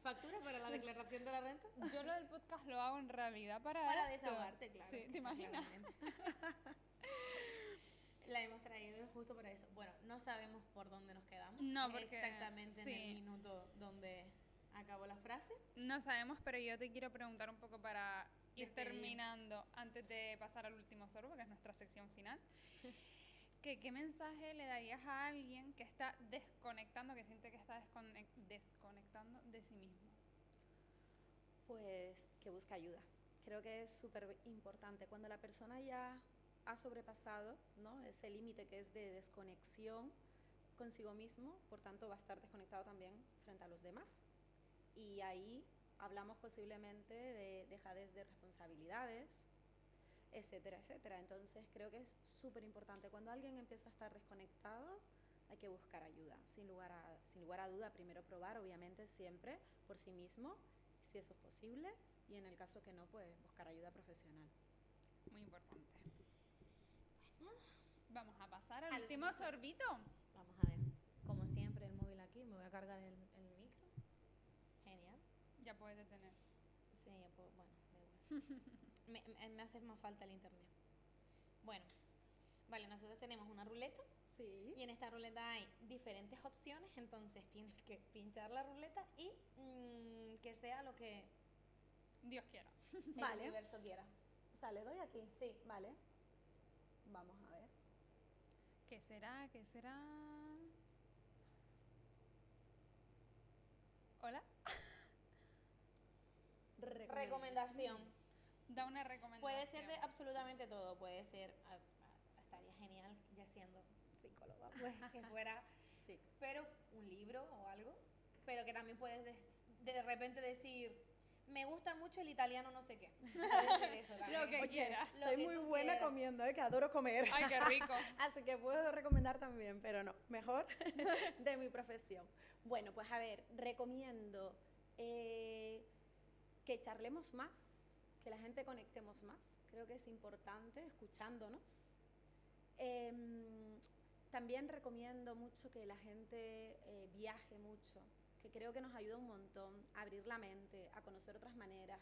factura para la declaración de la renta. Yo lo del podcast lo hago en realidad para esto. Desahogarte, claro. Sí, ¿te imaginas? La hemos traído justo para eso. Bueno, no sabemos por dónde nos quedamos. No, Es porque exactamente sí. en el minuto donde acabó la frase. No sabemos, pero yo te quiero preguntar un poco para ir Despedir. terminando, antes de pasar al último sorbo, que es nuestra sección final. ¿Qué mensaje le darías a alguien que está desconectando, que siente que está desconectando de sí mismo? Pues que busque ayuda. Creo que es súper importante. Cuando la persona ya ha sobrepasado, ¿no?, ese límite que es de desconexión consigo mismo, por tanto va a estar desconectado también frente a los demás. Y ahí hablamos posiblemente de dejadez de responsabilidades, etcétera, etcétera. Entonces creo que es súper importante. Cuando alguien empieza a estar desconectado, hay que buscar ayuda. Sin lugar a duda, primero probar, obviamente, siempre por sí mismo, si eso es posible, y en el caso que no, pues buscar ayuda profesional. Muy importante. Bueno, vamos a pasar al Al último último sorbito. Vamos a ver, como siempre, el móvil aquí, me voy a cargar el micro. Genial. Ya puedes detener. Sí, pues, bueno, da igual. Me hace más falta el internet. Bueno, vale, nosotros tenemos una ruleta Sí. y en esta ruleta hay diferentes opciones, entonces tienes que pinchar la ruleta y que sea lo que Dios quiera. el Vale. universo quiera. O sea, le doy aquí. Sí. Vale. Vamos a ver. ¿Qué será? ¿Qué será? ¿Hola? Recomendación. Da una recomendación. Puede ser de absolutamente todo, puede ser, estaría genial ya siendo psicóloga, pues que fuera, Sí. pero un libro o algo, pero que también puedes de repente decir, me gusta mucho el italiano no sé qué. Puedes decir eso también. Lo que Oye, quieras. Lo soy que muy tú buena quieras. comiendo, que adoro comer. Ay, qué rico. Así que puedo recomendar también, pero no, mejor de mi profesión. Bueno, pues a ver, recomiendo que charlemos más, que la gente conectemos más. Creo que es importante escuchándonos. También recomiendo mucho que la gente viaje mucho, que creo que nos ayuda un montón a abrir la mente, a conocer otras maneras.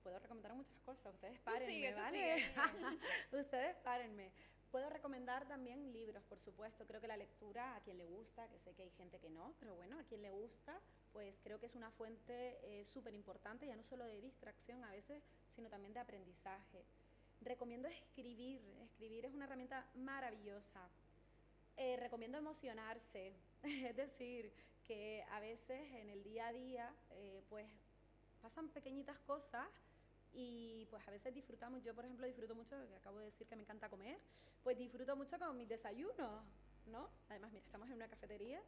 Puedo recomendar muchas cosas, ustedes párenme, tú ¿vale? sigue. Ustedes párenme. Puedo recomendar también libros, por supuesto. Creo que la lectura, a quien le gusta, que sé que hay gente que no, pero bueno, a quien le gusta, pues creo que es una fuente súper importante, ya no solo de distracción a veces, sino también de aprendizaje. Recomiendo escribir. Escribir es una herramienta maravillosa. Recomiendo emocionarse, es decir, que a veces en el día a día, pues pasan pequeñitas cosas y pues a veces disfrutamos. Yo, por ejemplo, disfruto mucho, que acabo de decir que me encanta comer, pues disfruto mucho con mis desayunos, ¿no? Además, mira, estamos en una cafetería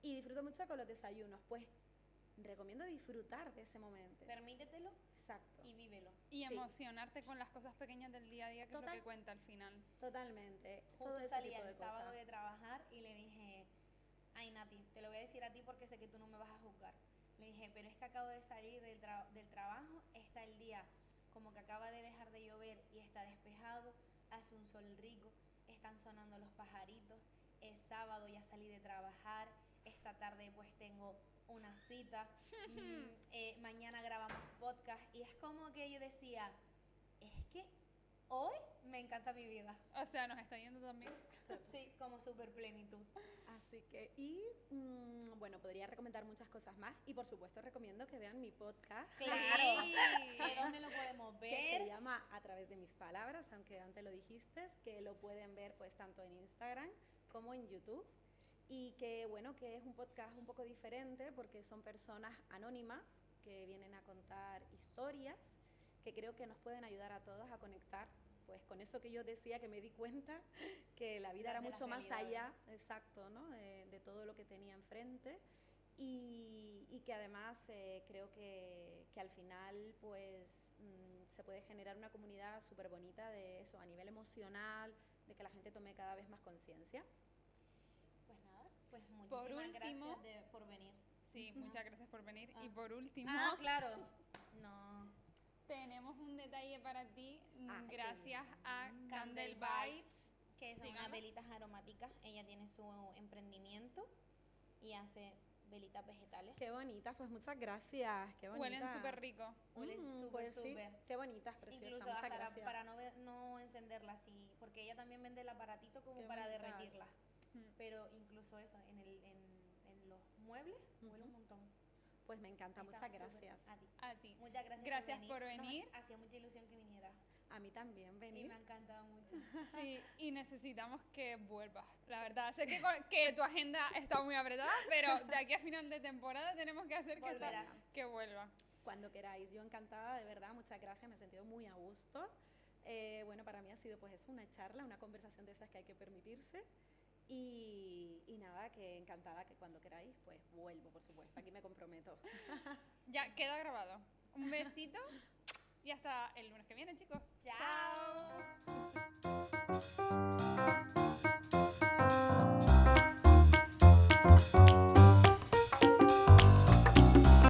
y disfruto mucho con los desayunos. Pues recomiendo disfrutar de ese momento. Permítetelo Exacto. y vívelo. Y Sí. emocionarte con las cosas pequeñas del día a día, que es lo Total. que cuenta al final. Totalmente. Todo Justo ese salí tipo de el sábado cosas. de trabajar y le dije, ay Nati, te lo voy a decir a ti porque sé que tú no me vas a juzgar. Le dije, pero es que acabo de salir del trabajo, está el día como que acaba de dejar de llover y está despejado, hace un sol rico, están sonando los pajaritos, es sábado, ya salí de trabajar, esta tarde pues tengo una cita, mañana grabamos podcast y es como que yo decía, es que hoy me encanta mi vida. O sea, nos está yendo también. Sí, como súper plenitud. Así que, bueno, podría recomendar muchas cosas más y por supuesto recomiendo que vean mi podcast. Claro. Sí. ¿Que dónde lo podemos Que se ver? llama A través de mis palabras, aunque antes lo dijiste, que lo pueden ver pues tanto en Instagram como en YouTube y que bueno, que es un podcast un poco diferente porque son personas anónimas que vienen a contar historias que creo que nos pueden ayudar a todos a conectar pues con eso que yo decía, que me di cuenta que la vida era De las mucho más realidades. allá, exacto, ¿no? De todo lo que tenía enfrente y que además creo que al final pues se puede generar una comunidad súper bonita de eso, a nivel emocional, de que la gente tome cada vez más conciencia. Pues nada, pues Por muchísimas último- gracias por venir. Sí, muchas gracias por venir. Ah. Y por último, Ah, claro. No. tenemos un detalle para ti, Ay, qué gracias a Candle Candle Vibes, Vibes. que son unas Síganla. velitas aromáticas. Ella tiene su emprendimiento y hace velitas vegetales. Qué bonitas, pues muchas gracias, qué bonitas. Huelen súper rico. Huelen súper, pues sí, súper. qué bonitas, preciosas, Incluso muchas hasta gracias. para no encenderlas, porque ella también vende el aparatito como Qué para bonitas. derretirlas. Mm. Pero incluso eso, en los muebles, huele un montón. Pues me encanta, Está muchas súper. gracias. A ti. A ti. Muchas gracias, Gracias por Nos venir. hacía mucha ilusión que viniera. A mí también, Y venir. me ha encantado mucho. Sí, y necesitamos que vuelvas, la verdad. Sé que tu agenda está muy apretada, pero de aquí a final de temporada tenemos que hacer Volverás. que vuelva. Cuando queráis, yo encantada, de verdad, muchas gracias, me he sentido muy a gusto. Bueno, para mí ha sido pues eso, una charla, una conversación de esas que hay que permitirse. Y nada, que encantada que cuando queráis, pues vuelvo, por supuesto, aquí me comprometo. Ya, queda grabado. Un besito y hasta el lunes que viene, chicos. Chao.